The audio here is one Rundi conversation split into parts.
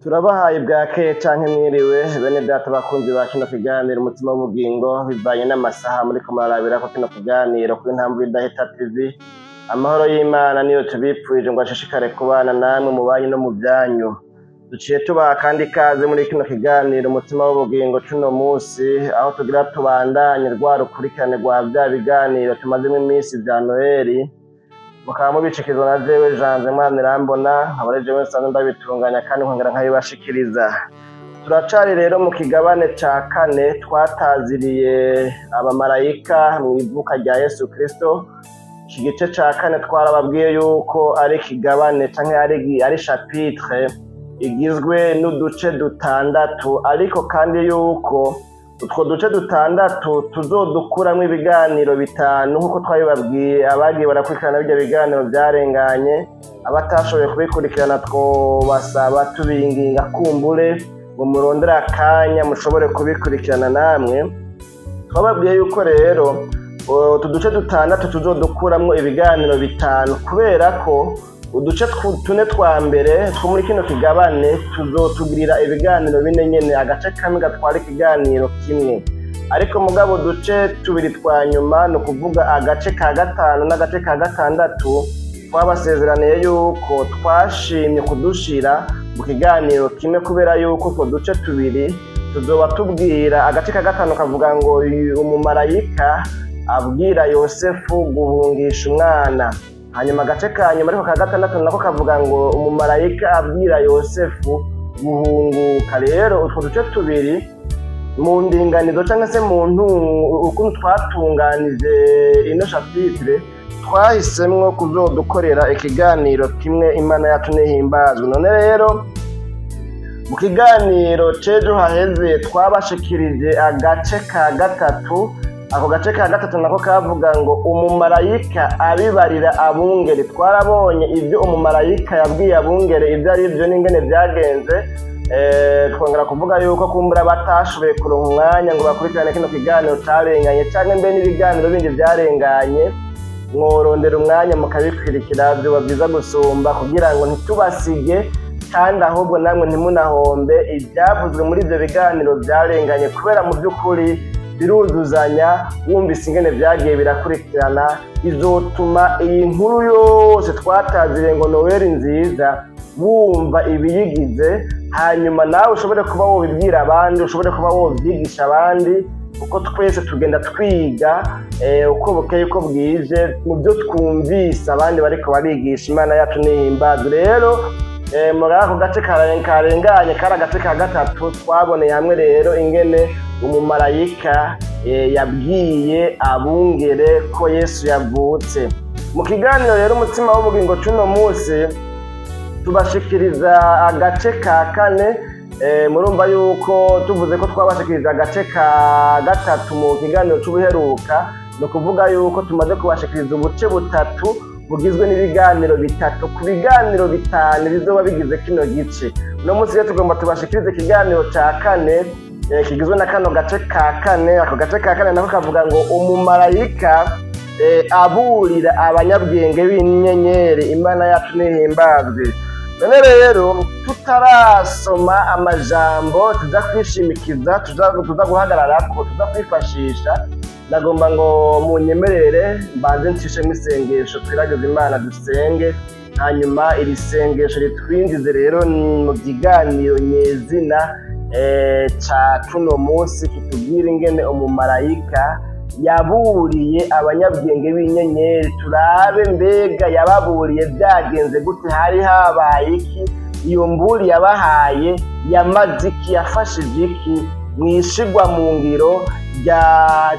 Turabahaye bwakeye canke mwiriwe bene data bakunzi ba kino kiganiro umutima w'ubugingo bivanye n'amasaha muri kumurabira ko kino kiganiro kuri Ntamvuridahita TV. Amahoro y'Imana niyo tubipfurije ngo ashishikare kubana namwe mu banyu no mu byanyu. Duciye tubaha kandi ikaze muri kino kiganiro umutima w'ubugingo cuno musi, aho tugira tubandanye rwa rukurikirane rwa bya biganiro tumazemo iminsi vya Noweli. Mukaba mubicikizwa na jewe Jean Manirambona, nkaba jewe nsanzwe ndabitunganya kandi nkongera nkabibashikiriza. Turacari rero mu kigabane ca kane twataziriye abamarayika mu ivuka rya Yesu Kristo. Iki gice ca kane twarababwiye yuko ari ikigabane canke ari chapitre igizwe n'uduce dutandatu, ariko kandi yuko utwo duce dutandatu tuzodukuramwo ibiganiro bitanu nk'uko twabibabwiye. Abagiye barakurikirana bijya biganiro byarenganye, abatashoboye kubikurikirana twobasaba tubinginga kumbure ngo murondere akanya mushobore kubikurikirana namwe. Twababwiye yuko rero utu duce dutandatu tuzodukuramwo ibiganiro bitanu, kubera ko uduce tune twa mbere two muri kino kigabane tuzotugirira ibiganiro bine nyene, agace kamwe gatwara ikiganiro kimwe. Ariko mugabo uduce tubiri twa nyuma, ni ukuvuga agace ka gatanu n'agace ka gatandatu, twabasezeraniye yuko twashimye kudushira mu kiganiro kimwe, kubera yuko utwo duce tubiri tuzoba tubwira. Agace ka gatanu kavuga ngo umumarayika abwira Yosefu guhungisha umwana, hanyuma agace ka nyuma ariko ka gatandatu nako kavuga ngo umumarayika abwira Yosefu guhunguka. Rero utwo duce tubiri mu ndinganizo cyangwa se mu ukuntu twatunganije ino chapitre, twahisemwo kuzodukorera ikiganiro kimwe. Imana yacu nihimbazwe. None rero mu kiganiro c'ejo haheze twabashikirije agace ka gatatu. Ako gace ka gatatu nako kavuga ngo umumarayika abibarira abungere. Twarabonye ibyo umumarayika yabwiye abungere ibyo ari byo n'ingene byagenze. Twongera kuvuga yuko kumbura batashoboye kuronka umwanya ngo bakurikirane kino kiganiro carenganye, canke mbe n'ibiganiro bindi byarenganye, mworondera umwanya mukabikurikira, vyoba vyiza gusumba, kugira ngo ntitubasige kandi ahubwo namwe ntimunahombe ivyavuzwe muri ivyo biganiro byarenganye, kubera mu by'ukuri biruzuzanya. Wumvise ingene vyagiye birakurikirana, bizotuma iyi nkuru yose twatazire ngo Noweli nziza wumva ibiyigize, hanyuma nawe ushobore kuba wobibwira abandi, ushobore kuba wovyigisha abandi, kuko twese tugenda twiga uko bukeye uko bwije mu byo twumvise abandi bariko barigisha. Imana yacu nihimbazwe. Rero muri ako gace karenganye kari agace ka gatatu, twaboneye hamwe rero ingene umumarayika yabwiye abungere ko Yesu yavutse. Mu kiganiro rero umutima w'ubugingo cuno musi tubashikiriza agace ka kane. Murumva yuko tuvuze ko twabashikiriza agace ka gatatu mu kiganiro c'ubuheruka, no kuvuga yuko tumaze kubashikiriza ubuce butatu bugizwe n'ibiganiro bitatu ku biganiro bitanu bizoba bigize kino gice. Uno musi rero tugomba tubashikirize ikiganiro ca kane kigizwe na kano gace ka kane. Ako gace ka kane nako kavuga ngo umumarayika aburira abanyabwenge b'inyenyeri. Imana yacu nihimbazwe. None rero tutarasoma amajambo tuza kwishimikiza, tuza guhagararako, tuza kwifashisha, nagomba ngo munyemerere mbanze nshishemo isengesho, twirageze Imana dusenge, hanyuma iri sengesho ritwinjize rero mu kiganiro nyezina ca cuno musi, kitubwira ingene umumarayika yaburiye abanyabwenge b'inyenyeri. Turabe mbega yababuriye byagenze gute, hari habaye iki, iyo mburi yabahaye yamaze iki, yafashije iki mwishigwa mu ngiro rya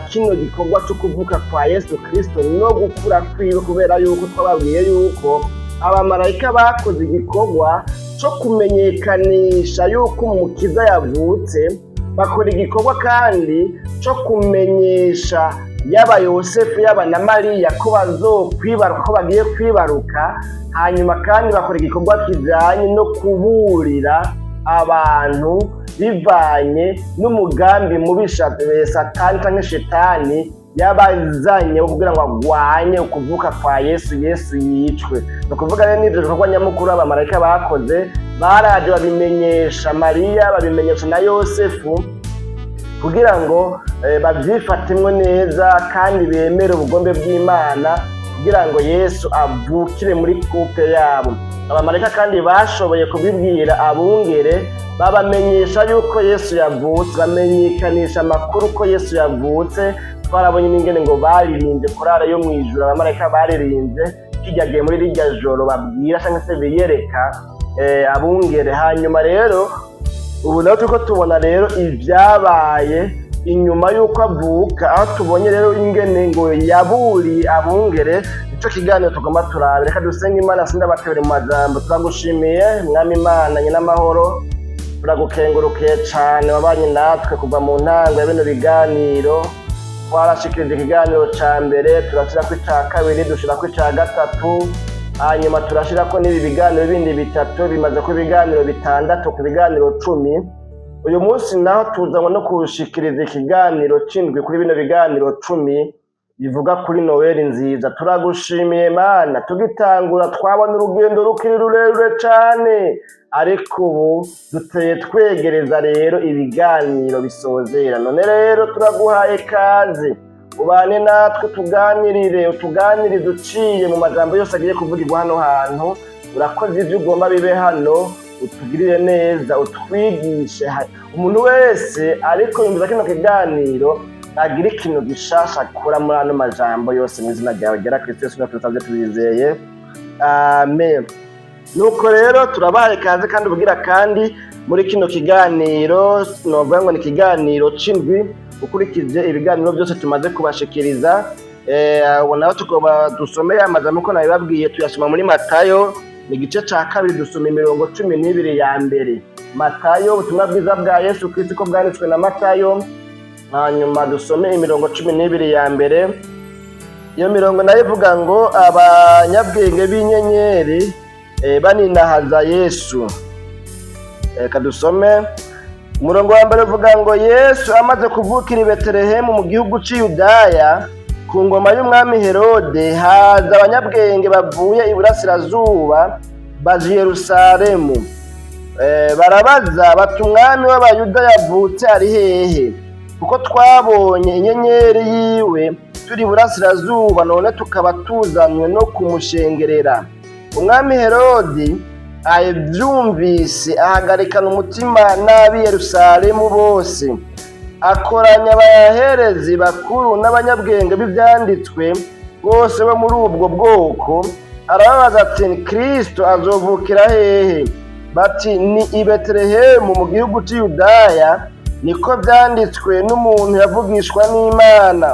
kino gikorwa cyo kuvuka kwa Yesu Kristo no gukura kwiwe, kubera yuko twababwiye yuko abamarayika bakoze igikorwa cyo kumenyekanisha yuko umukiza yavutse, bakora igikorwa kandi cyo kumenyesha yaba Yosefu yaba na Mariya ko bazokwibaruka, ko bagiye kwibaruka. Hanyuma kandi bakora igikorwa kijanye no kuburira abantu bivanye n'umugambi mubisha Satani canke Shetani yabazanye kugira ngo agwanye ukuvuka kwa Yesu yicwe. Ni ukuvuga rero n'ivyo bikorwa nyamukuru abamarayika bakoze, baraje babimenyesha Mariya, babimenyesha na Yosefu kugira ngo babyifatemwo neza kandi bemere ubugombe bw'Imana kugira ngo Yesu avukire muri couple yabo. Abamarayika kandi bashoboye kubibwira abungere, babamenyesha yuko Yesu yavutse, bamenyekanisha amakuru ko Yesu yavutse. Twarabonye n'ingene ngo baririmbye korale yo mwijuru, abamarayika baririmbye kijyagiye muri rirya joro babwira cyangwa se biyereka abungere. Hanyuma rero ubu naho turiko tubona rero ibyabaye inyuma y'uko avuka, aho tubonye rero ingene ngo yaburi abungere. Ico kiganiro tugomba turabe, reka dusenge Imana. Sindabatebere mu majambo. Turagushimiye Mwami Imana nyina amahoro, turagukengurukiye cane wabanye natwe kuva mu ntango ya bino biganiro. Twarashikirije ikiganiro ca mbere, turashirako ica kabiri, dushirako ica gatatu, hanyuma turashirako n'ibi biganiro bindi bitatu, bimaze ku biganiro bitandatu ku biganiro 10. Uyu munsi naho tuzanywe no kushikiriza ikiganiro c'indwi kuri bino biganiro 10 bivuga kuri Noweli nziza. Turagushimiye Mana, tugitangura twabona urugendo rukiri rurerure cane, ariko ubu duteye twegereza rero ibiganiro bisozera. None rero turaguhaye ikaze, ubane natwe, utuganirize uciye mu majambo yose agiye kuvugirwa hano hantu. Urakoze ivyo ugomba bibe hano, utugirire neza, utwigishe. Umuntu wese ariko yumviza kino kiganiro agira ikintu gishasha akura muri ano majambo yose, mu izina ryawe ryera Kristo Yesu tubisavye tubizeye, amen. Nuko rero turabaye kaze kandi ubugira kandi muri kino kiganiro, novuga ngo ni ikiganiro c'indwi ukurikije ibiganiro byose tumaze kubashikiriza. Ubu naho tugoba dusome amajambo uko nabibabwiye, tuyasoma muri Matayo, ni igice ca kabiri, dusoma imirongo 12 ya mbere. Matayo, ubutumwa bwiza bwa Yesu Kristo ko bwanditswe na Matayo, hanyuma dusome imirongo 12 ya mbere. Iyo mirongo nayo ivuga ngo abanyabwenge b'inyenyeri baninahaza Yesu. Reka dusome umurongo wa mbere uvuga ngo Yesu amaze kuvukira i Betelehemu mu gihugu c'i Yudaya ku ngoma y'umwami Herode, haza abanyabwenge bavuye iburasirazuba baje Yerusalemu. Barabaza bati umwami w'Abayuda yavutse ari hehe? Kuko twabonye inyenyeri yiwe turi iburasirazuba, none tukaba tuzanywe no kumushengerera. Umwami Herode abyumvise ahagarikana umutima n'ab'i Yerusalemu bose, akoranya abaherezi bakuru n'abanyabwenge b'ivyanditswe bose bo muri ubwo bwoko, arababaza ati Kristo azovukira hehe? Bati ni i Betelehemu mu gihugu c'i Yudaya, niko vyanditswe n'umuntu yavugishwa n'Imana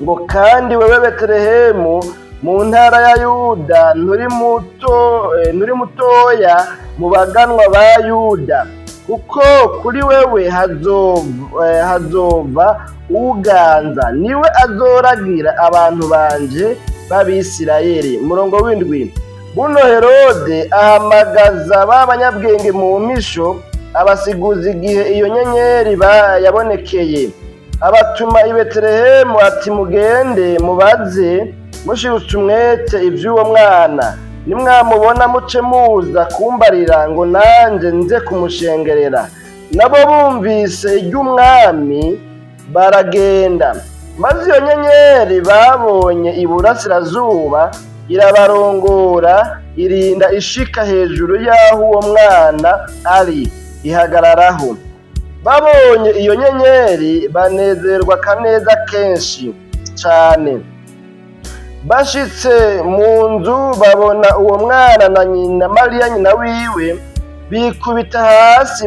ngo kandi wewe Betelehemu mu ntara ya Yuda nturi mutoya mu baganwa ba Yuda, kuko kuri wewe hazova uganza, niwe azoragira abantu banje b'Abisirayeli. Murongo w'indwi, buno Herode ahamagaza b'abanyabwenge mu misho, abasiguza igihe iyo nyenyeri yabonekeye, abatuma i Betelehemu ati mugende mubaze mushirutse umwete ivy'uwo mwana, nimwamubona muce muza kumbarira ngo nanje nze kumushengerera. Nabo bumvise iry'umwami baragenda, maze iyo nyenyeri babonye iburasirazuba irabarongora, irinda ishika hejuru y'aho uwo mwana ari, ihagararaho. Babonye iyo nyenyeri banezerwa kaneza kenshi cane. Bashitse mu nzu babona uwo mwana na nyina Mariya nyina wiwe, bikubita hasi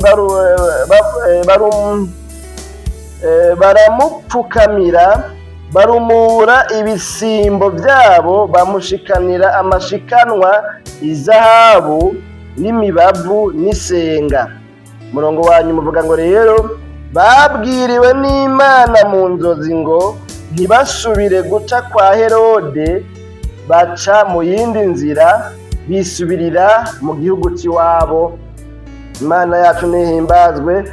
baramupfukamira, barumura ibisimbo vyabo, bamushikanira amashikanwa, izahabu n'imibavu n'isenga. Murongo wanyu muvuga ngo rero babwiriwe n'Imana mu nzozi ngo ntibasubire guca kwa Herode, baca mu yindi nzira bisubirira mu gihugu cy'iwabo. Imana yacu nihimbazwe.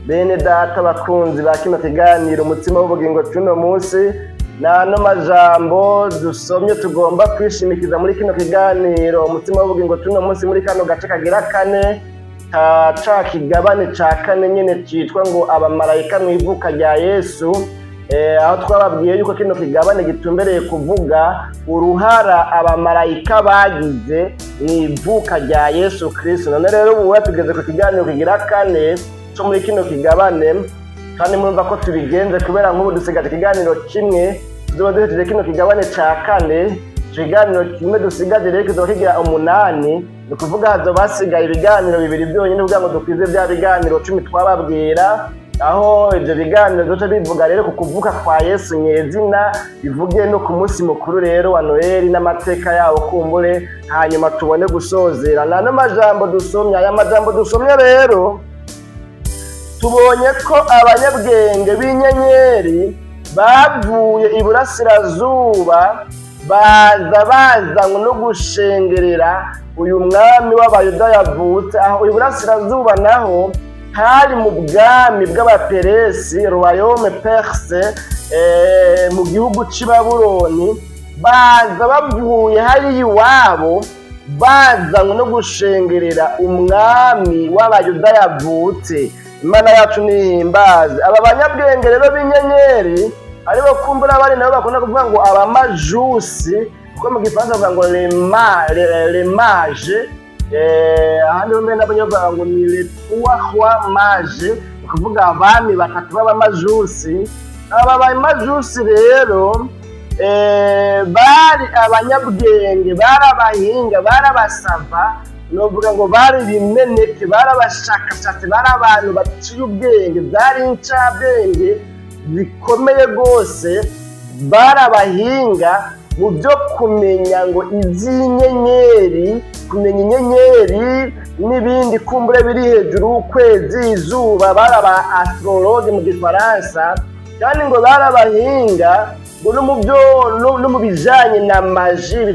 bene data bakunzi ba kino kiganiro umutima w'ubugingo cy'uno munsi n'ano majambo dusomye tugomba kwishimikiza muri kino kiganiro umutima w'ubugingo cy'uno munsi muri kano gace kagira kane ca kigabane ca kane nyene citwa ngo abamarayika mw'ivuka rya Yesu. Aho twababwiye yuko kino kigabane gitumbereye kuvuga uruhara abamarayika bagize mw'ivuka rya Yesu Kristo. None rero ubu tugeze ku kiganiro kigira kane cyo muri kino kigabane, kandi murumva ko tubigenze kubera nk'ubu dusigaje ikiganiro kimwe, tuzoba duhejeje kino kigabane ca kane. Ikiganiro kimwe dusigaje rero kizoba kigira 8, ni ukuvuga hazoba hasigaye ibiganiro 2 byonyine kugira ngo dukwize bya biganiro 10 twababwira, aho ivyo biganiro bizoca bivuga rero ku kuvuka kwa Yesu nyezina, bivuge no ku munsi mukuru rero wa Noweli n'amateka yawo kumbure, hanyuma tubone gusozera n'ano majambo dusomye. Aya majambo dusomye rero tubonye ko abanyabwenge b'inyenyeri bavuye iburasirazuba bazanywe no gushengerera uyu mwami w'abayuda yavutse. Aho iburasirazuba naho hari mu bwami bw'abaperesi, royaume perse, mu gihugu c'i Babuloni. Baza bavuye hariya iwabo bazanywe no gushengerera umwami w'abayuda yavutse. Imana yacu nihimbaze. Aba banyabwenge rero b'inyenyeri aribo kumbura bari nabo bakunda kuvuga ngo abamajusi, kuko mu gifaransa bavuga ngo les mages, ahandi ho mbere nabonye bavuga ngo ni les trois mages, kuvuga abami batatu b'abamajusi. Aba bamajusi rero bari abanyabwenge, bari abahinga, bari abasava, novuga ngo bari bimeneke, bari abashakashatsi, bari abantu baciye ubwenge, byari incabwenge bikomeye rwose. Bari abahinga mu byo kumenya ngo iby'inyenyeri, kumenya inyenyeri n'ibindi kumbure biri hejuru y'ukwezi, izuba. Bari aba astrologue mu gifaransa, kandi ngo bari abahinga ngo no mu bijanye na magie,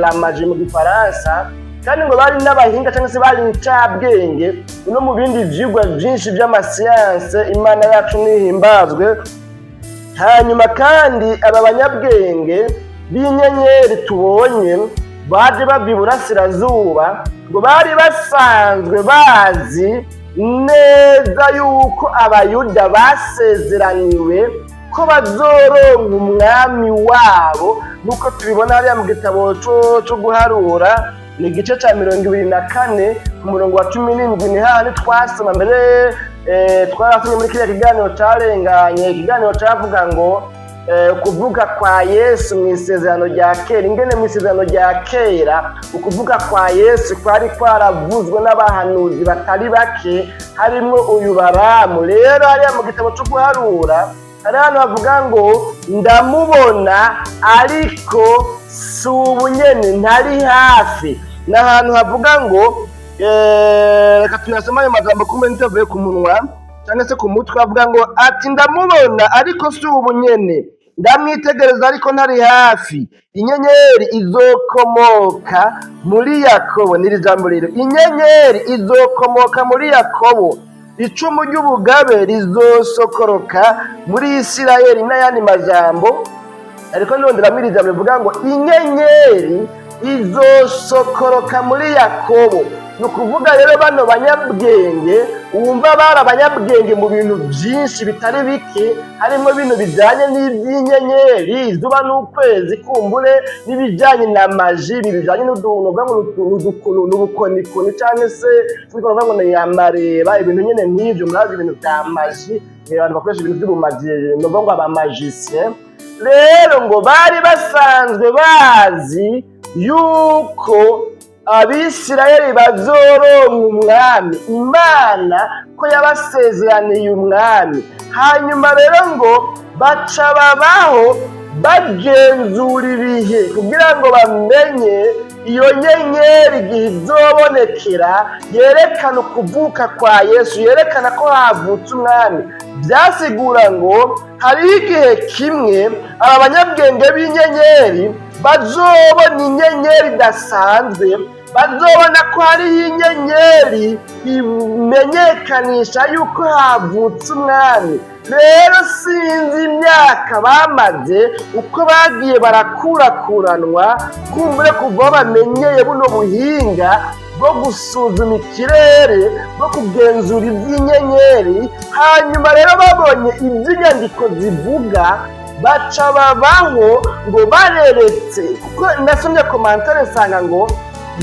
la magie mu gifaransa, kandi ngo bari n'abahinga cyangwa se bari incabwenge no mu bindi vyigwa byinshi by'amasiyanse. Imana yacu nihimbazwe. Hanyuma kandi aba banyabwenge b'inyenyeri tubonye baje bava iburasirazuba, ngo bari basanzwe bazi neza yuko abayuda basezeraniwe ko bazoronka umwami wabo, nuko tubibona hariya mu gitabo cyo guharura, ni igice cya 24 ku murongo wa 17. ni hahandi twasoma mbere, twarasomye muri kiriya kiganiro carenganye, ikiganiro cavuga ngo ukuvuga kwa Yesu mu isezerano rya kera, ingene mu isezerano rya kera ukuvuga kwa Yesu kwari kwaravuzwe n'abahanuzi batari bake, harimwo uyu Baramu. Rero hariya mu gitabo cyo guharura hari hano bavuga ngo ndamubona ariko si ubu nyene, ntari hafi. N'ahantu havuga ngo reka tunasoma ayo magambo kumbe nitavuye ku munwa cyangwa se ku mutwe, havuga ngo ati ndamubona ariko si ubu nyene, ndamwitegereza ariko ntari hafi. Inyenyeri izokomoka muri Yakobo, n'iri jambo rero, inyenyeri izokomoka muri Yakobo, icumu ry'ubugabe rizosokoroka muri Isirayeli. N'ayandi majambo ariko ndonderamo iri jambo rivuga ngo inyenyeri izosokoroka muri Yakobo. Ni ukuvuga rero bano banyabwenge wumva bari abanyabwenge mu bintu byinshi bitari bike, harimo ibintu bijyanye n'iby'inyenyeri, izuba n'ukwezi kumbure, n'ibijyanye na maji, bijyanye n'ubukonikoni cyangwa se tuvuga ngo ni amareba, ibintu nyine nk'ibyo. murazi ibintu bya maji, abantu bakoresha ibintu by'ubumaji, ni ukuvuga ngo abamajisien. Rero ngo bari basanzwe bazi yuko Abisirayeli bazoronka umwami, Imana ko yabasezeraniye umwami. Hanyuma rero ngo baca babaho bagenzura ibihe kugira ngo bamenye iyo nyenyeri igihe izobonekera, yerekana ukuvuka kwa Yesu, yerekana ko havutse umwami. Byasigura ngo hariho igihe kimwe aba banyabwenge b'inyenyeri bazobona inyenyeri idasanzwe, bazobona ko hariho inyenyeri imenyekanisha yuko havutse umwami. Rero sinzi imyaka bamaze uko bagiye barakurakuranwa, kumbure kuva bamenyeye buno buhinga bwo gusuzuma ikirere, bwo kugenzura iby'inyenyeri. Hanyuma rero babonye iby'inyandiko zivuga, baca babaho ngo bareretse, kuko ndasomye komantere nsanga ngo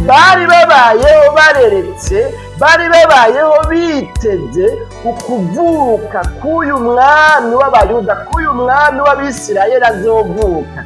bari babayeho bareretse, bari babayeho biteze ukuvuka k'uyu mwami w'abayuda, k'uyu mwami w'abisirayeli azovuka.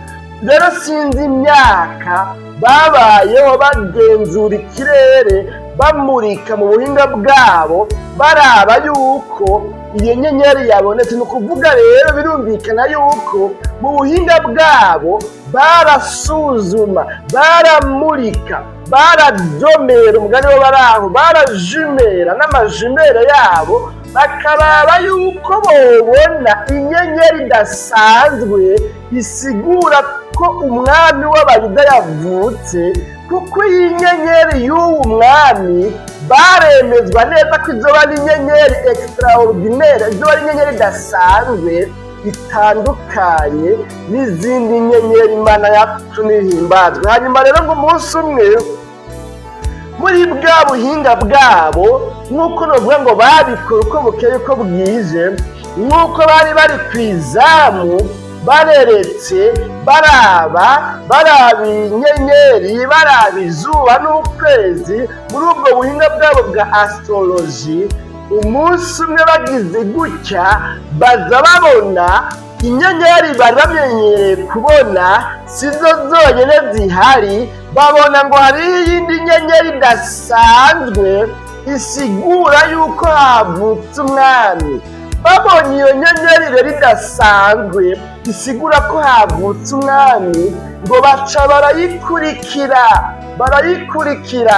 Rero sinzi imyaka babayeho bagenzura ikirere, bamurika mu buhinga bwabo, baraba yuko iyo nyenyeri yabonetse. Ni ukuvuga rero birumvikana yuko mu buhinga bwabo barasuzuma, baramurika, baradomera, umugani wo baraho, barajimera n'amajimere yabo, bakaraba yuko bobona inyenyeri idasanzwe isigura ko umwami w'abayuda yavutse. Kuko iyi nyenyeri y'uwu mwami baremezwa neza ko izoba ari inyenyeri extraordinaire, izoba ari inyenyeri idasanzwe, itandukanye n'izindi nyenyeri Imana yacu nihimbazwe. Hanyuma rero ngo umunsi umwe muri bwa buhinga bwabo, nk'uko novuga ngo babikora uko bukeye uko bwije, nk'uko bari ku izamu bareretse, baraba inyenyeri, baraba izuba n'ukwezi, muri ubwo buhinga bwabo bwa astrology. Umunsi umwe bagize gutya, baza babona inyenyeri bari bamenyereye kubona sizo zonyine zihari, babona ngo hariho iyindi nyenyeri idasanzwe isigura yuko havutse umwami. Babonye iyo nyenyeri rero idasanzwe isigura ko havutse umwami, ngo baca barayikurikira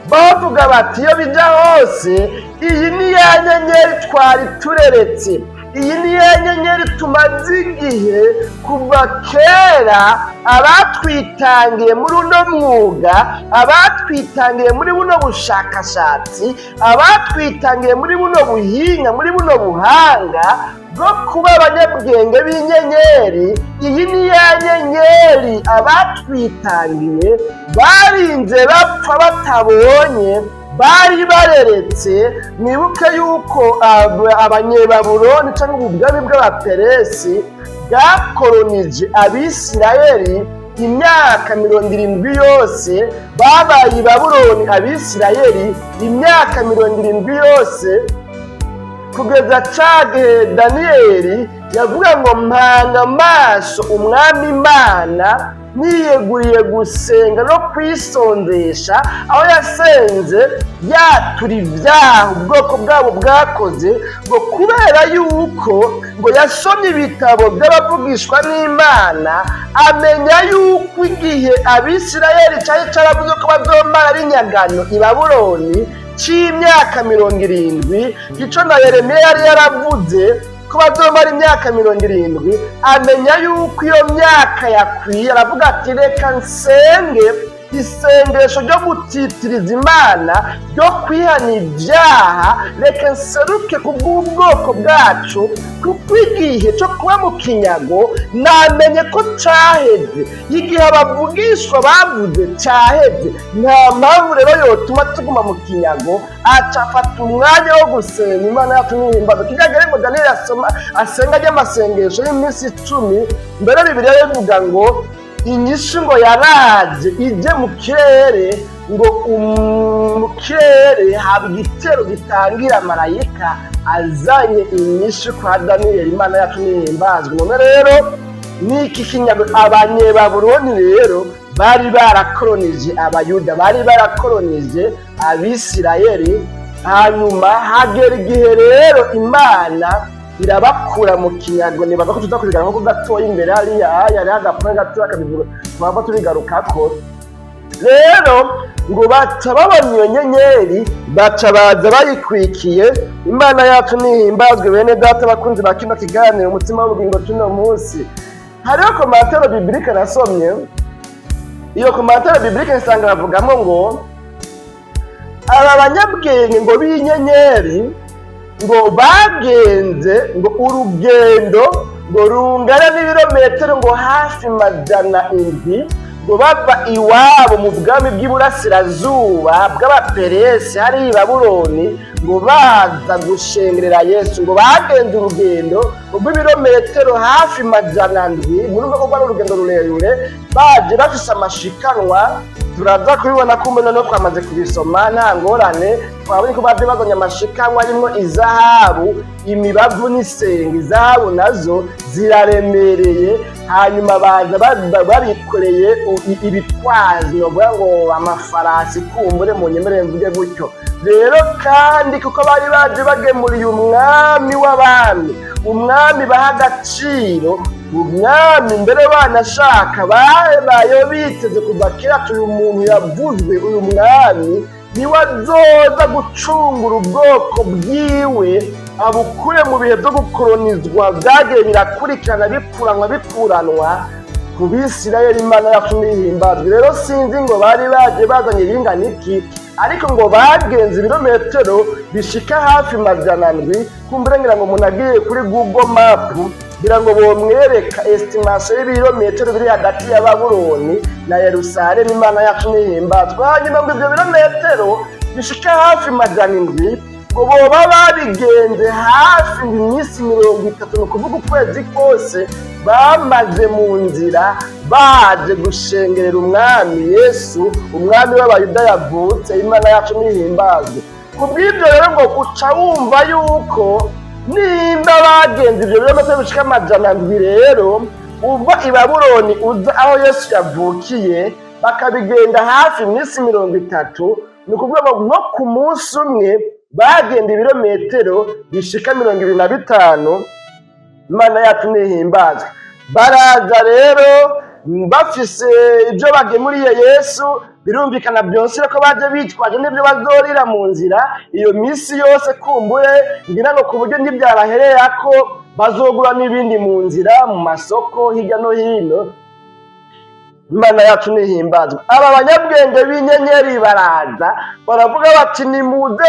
bavuga bati iyo bija hose, iyi ni ya nyenyeri twari tureretse, iyi ni ya nyenyeri tumaze igihe kuva kera abatwitangiye muri uno mwuga, abatwitangiye muri buno bushakashatsi, abatwitangiye muri buno buhinga, muri buno buhanga bwo kuba abanyabwenge b'inyenyeri. Iyi ni ya nyenyeri abatwitangiye barinze bapfa batabonye, bari bareretse. Mwibuke yuko abanyebabuloni cyangwa ubwami bw'abaperesi bwakolonije abisirayeli imyaka 70 yose. Babaye i Babuloni abisirayeli imyaka 70 yose, kugeza cagihe Daniyeli yavuga ngo mpanga amaso umwami Imana, niyeguriye gusenga no kwisondesha, aho yasenze yatura ibyaha ubwoko bwabo bwakoze, ngo kubera yuko ngo yasomye ibitabo by'abavugishwa n'Imana, amenya yuko igihe abisirayeli cyari caravuze ko bazomara ari nyagano i Babuloni c'imyaka 70, ico na Yeremiya yari yaravuze ko bazomara imyaka 70, amenya yuko iyo myaka yakwiye. Aravuga ati reka nsenge isengesho ryo gutitiriza Imana, ryo kwihana ibyaha, reka nseruke ku bw'ubwoko bwacu, kuko igihe cyo kuba mu kinyago namenye ko caheze. Igihe abavugishwa bavuze caheze, nta mpamvu rero yotuma tuguma mu kinyago. Acafata umwanya wo gusenga Imana yacu n'ihimbazo. Kijagere ngo Daniyeli asenga ry'amasengesho y'iminsi 10. Mbere Bibiliya ivuga ngo inyishu ngo yaraje ije mu kirere, ngo mu kirere haba igitero gitangira marayika azanye inyishu kwa Daniyeli. Imana yacu nihimbazwe. None rero niki kinyago abanyebabuloni rero bari barakolonije abayuda, bari barakolonije abisirayeli. Hanyuma hagera igihe rero Imana irabakura mu kinyago. Nibaza ko tuzakurikirana nko gatoya imbere hariya yari agapfa gatoya akabivuga, twaba tubigarukako. Rero ngo baca babona iyo nyenyeri, baca baza bayikwikiye. Imana yacu nihimbazwe. Bene data bakunzi ba kino kiganiro umutima w'ubugingo tuno munsi, hariho komantere bibilike nasomye. Iyo komantere bibilike nsanga bavugamo ngo aba banyabwenge ngo b'inyenyeri ngo bagenze ngo urugendo ngo rungana n'ibirometero ngo hafi 700 ngo bava iwabo mu bwami bw'iburasirazuba bw'abaperesi hari i Babuloni ngo baza gushengerera Yesu. Ngo bagenze urugendo rw'ibirometero hafi 700, muri rwo rwari urugendo rurerure, baje bafise amashikanwa. Turaza kubibona ko mbona no twamaze kubisoma nta ngorane. Twabonye ko baje bazanye amashikanwa arimo izahabu, imibavu n'isenga. Izahabu nazo ziraremereye, hanyuma baza barikoreye ibitwazi, novuga ngo amafarasi, kumbure mu nyemerere mvuge gutyo. Rero kandi kuko bari baje bagemuriye umwami w'abami, umwami baha agaciro, umwami mbere banashaka babaye biteze kuva kera uyu muntu yavuzwe, uyu mwami niwe azoza gucungura ubwoko bwiwe abukure mu bihe byo gukolonizwa byagiye birakurikirana bikuranwa ku Bisirayeli. Imana yacu nihimbazwe. Rero sinzi ngo bari baje bazanye bingana iki, ariko ngo bagenze ibirometero bishika hafi 700. Kumbure ngira ngo umuntu agiye kuri Google Map kugira ngo bomwereka estimation y'ibirometero biri hagati ya Babuloni na Yerusalemu. Imana yacu nihimbazwe. Hanyuma ngo ibyo birometero bishika hafi 700 ngo boba babigenze hafi iminsi 30, ni ukuvuga ukwezi kose bamaze mu nzira baje gushengerera umwami Yesu, umwami w'Abayuda yavutse. Imana yacu nihimbazwe. Kubw'ibyo rero ngo uca wumva yuko nimba bagenze ibyo birometero bishika 700 rero uva i Babuloni uza aho Yesu yavukiye bakabigenda hafi iminsi 30, ni ukuvuga ngo no ku munsi umwe bagenda ibirometero bishika 25. Imana yacu nihimbazwe. Baraza rero bafise ibyo bagemuriye Yesu, birumvikana byose ko baje bitwaje n'ibyo bazorira mu nzira iyo minsi yose. Kumbure ngira ngo ku buryo ntibyabaherera ko bazogura n'ibindi mu nzira, mu masoko hirya no hino. Imana yacu nihimbazwe. Aba banyabwenge b'inyenyeri baraza baravuga bati nimuze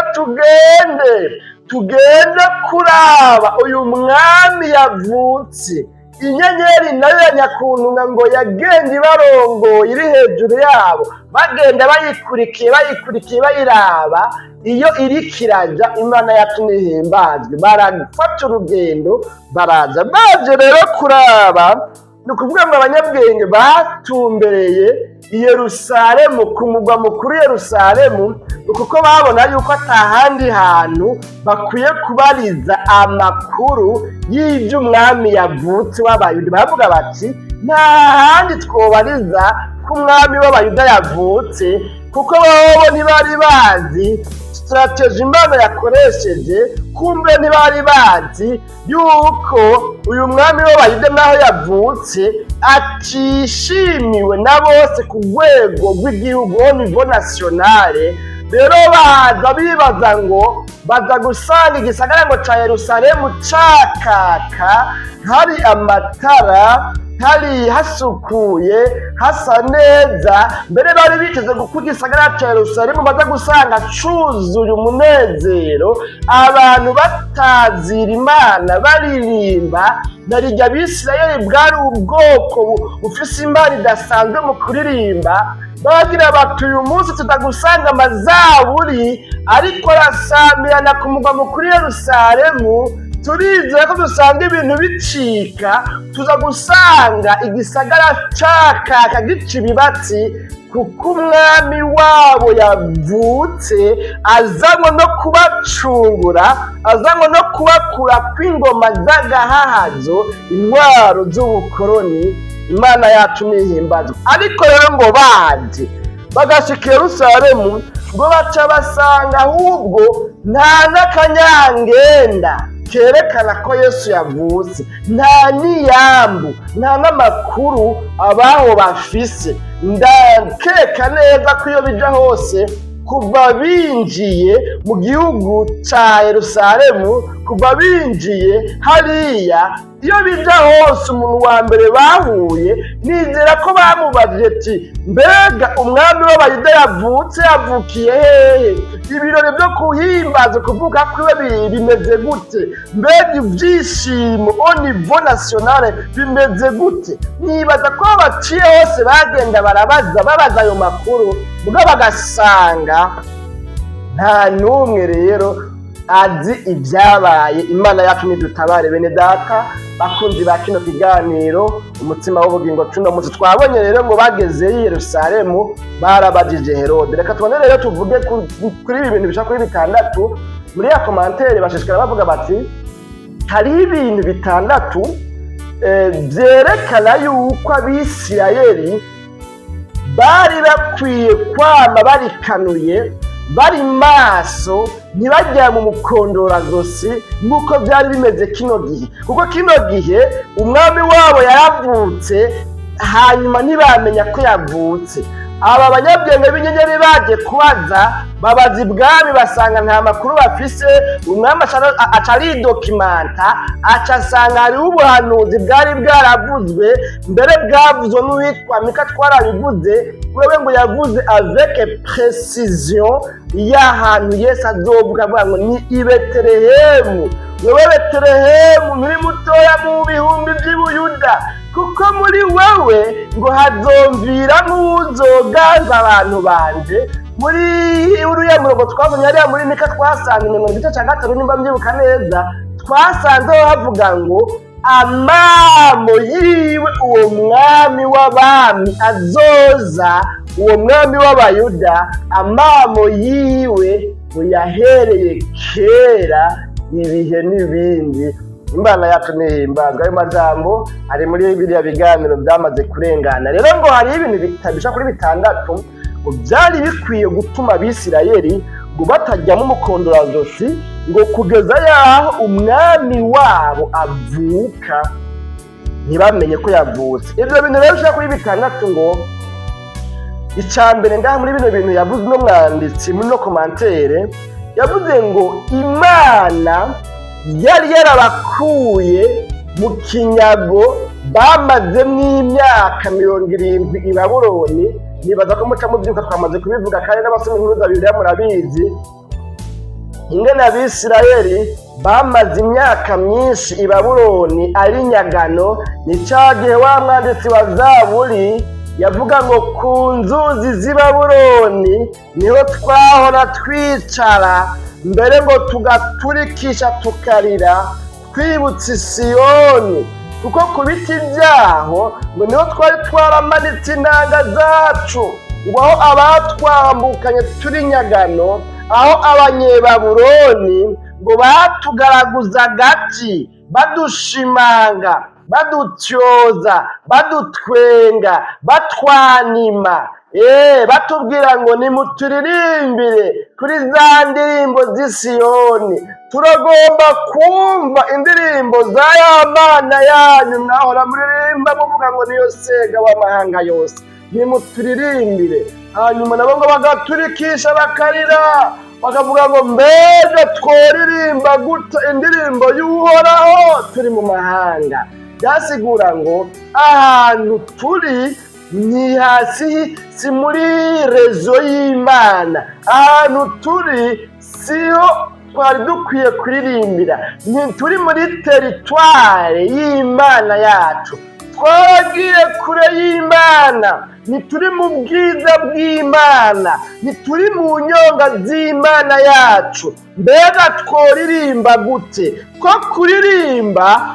tugende kuraba uyu mwami yavutse. Inyenyeri nayo ya nyakuntunga ngo yagenda ibarongoye iri hejuru yabo, bagenda bayikurikiye bayiraba iyo iri kiraja. Imana yacu nihimbazwe. Barafata urugendo baraza baje rero kuraba. Ni ukuvuga ngo abanyabwenge batumbereye i Yerusalemu, ku mugwa mukuru Yerusalemu, kuko babona yuko atahandi hantu bakwiye kubariza amakuru y'iby'umwami yavutse w'Abayuda. Baravuga bati nta handi twobariza ko umwami w'Abayuda yavutse, kuko bobo ntibari bazi strategy Imana yakoresheje. Kumbe ntibari bazi yuko uyu mwami w'Abayuda naho yavutse atishimiwe na bose ku rwego rw'igihugu, au niveau nationale. Rero baza bibaza ngo baza gusanga igisagara ngo ca Yerusalemu cakaka, hari amatara, hari hasukuye, hasa neza. Mbere bari biteze ko igisagara ca Yerusalemu baza gusanga cuzuye umunezero, abantu batazira Imana baririmba. Narirya Abisirayeli bwari ubwoko bufise Imana idasanzwe mu kuririmba. Bagira bati uyu munsi tutagusanga amazaburi ariko arasamirana ku mugwa mukuru Yerusalemu, turizera ko dusanga ibintu bicika, tuza gusanga igisagara cakaka gica ibibatsi, kuko umwami wabo yavutse azanywe no kubacungura, azanywe no kubakura kw'ingoma z'agahahazo, intwaro z'ubukoroni. Imana yacu nihimbazwe. Ariko rero ngo baje bagashika Yerusalemu ngo baca basanga ahubwo nta n'akanyangenda kerekana ko Yesu yavutse, nta n'iyambu, nta n'amakuru abaho bafise. Ndakeka neza ko iyo bija hose kuva binjiye mu gihugu ca Yerusalemu, kuva binjiye hariya iyo bija hose umuntu wa mbere bahuye nizera ko bamubajije ati mbega umwami w'abayuda yavukiye hehe, ibirori byo kuhimbaza kuvuka kwiwe bimeze gute, mbega ibyishimo au niveau national bimeze gute. Nibaza ko baciye hose bagenda babaza ayo makuru ubwo bagasanga nta n'umwe rero azi ibyabaye. Imana yacu nidutabare bene data bakunzi ba kino kiganiro umutima w'ubugingo cuno munsi. Twabonye rero ngo bageze i Yerusalemu barabajije Herode. Reka tubone rero tuvuge kuri ibi bintu bishaka kuri 6 muri ya commentaire bashishikara bavuga bati hari ibintu 6 byerekana yuko Abisirayeli bari bakwiye kwama barikanuye bari maso ntibajya mu mukondorazosi nk'uko byari bimeze kino gihe, kuko kino gihe umwami wabo yaravutse hanyuma ntibamenya ko yavutse. Aba banyabwenge b'inyenyeri baje kubaza babaza ibwami basanga nta makuru bafise. Umwami aca aridokimanta aca asanga hariho ubuhanuzi bwari bwaravuzwe mbere bwavuzwe n'uwitwa Mika twarabivuze wewe ngo yavuze avec précision y'ahantu Yesu azovuga avuga ngo ni i Betelehemu. Wewe Betelehemu nturi mutoya mu bihumbi by'Ubuyuda, kuko muri wewe ngo hazomvira nk'uzoganza abantu banje. Muri uriya murongo twabonye hariya muri Mika twasanze mu gice cya 5 nimba mbyibuka neza, twasanze havuga ngo amamo yiwe uwo mwami w'abami azoza, uwo mwami w'Abayuda amamo yiwe ngo yahereye kera ibihe n'ibindi. Imana yacu nihimbazwa. Ayo majambo ari muri biriya biganiro byamaze kurengana. Rero ngo hari ibintu bitabisha kuri 6 ngo byari bikwiye gutuma Abisirayeli ngo batajyamo umukondorazosi ngo kugeza yaho umwami wabo avuka ntibamenye ko yavutse. Ibyo bintu rero bishaka kuri 6 ngo icambere ngaha muri bino bintu yavuze no mwanditsi muri no commentaire yavuze ngo Imana yari yarabakuye mu kinyago bamazemo imyaka 70 i Babuloni. Nibaza ko muca mubyuka twamaze kubivuga kandi n'abasoma inkuru za Bibiliya murabizi ingene Abisirayeli bamaze imyaka myinshi i Babuloni ari nyagano. Ni cya gihe wa mwanditsi wa Zaburi yavuga ngo ku nzuzi z'i Babuloni niho twahora twicara mbere ngo tugaturikisha tukarira twibutse Siyoni, kuko ku biti byaho ngo niho twari twaramanitse inanga zacu, ngo aho abatwambukanye turi nyagano, aho Abanyebabuloni ngo batugaraguza agati badushimanga badutyoza badutwenga batwanima batubwira ngo nimuturirimbire kuri za ndirimbo z'i Siyoni. Turagomba kumva indirimbo za ya Mana yanyu mwahora muririmba muvuga ngo niyo sega w'amahanga yose, nimuturirimbire. Hanyuma nabo ngo bagaturikisha bakarira bakavuga ngo mbega tworirimba gute indirimbo y'Uhoraho turi mu mahanga. Byasigura ngo ahantu turi ni hasi, si muri rezo y'Imana. Ahantu turi siho twari dukwiye kuririmbira, ntituri muri teritware y'Imana yacu, twagiye kure y'Imana, ntituri mu bwiza bw'Imana, ntituri mu nyonga z'Imana yacu. Mbega tworirimba gute? Ko kuririmba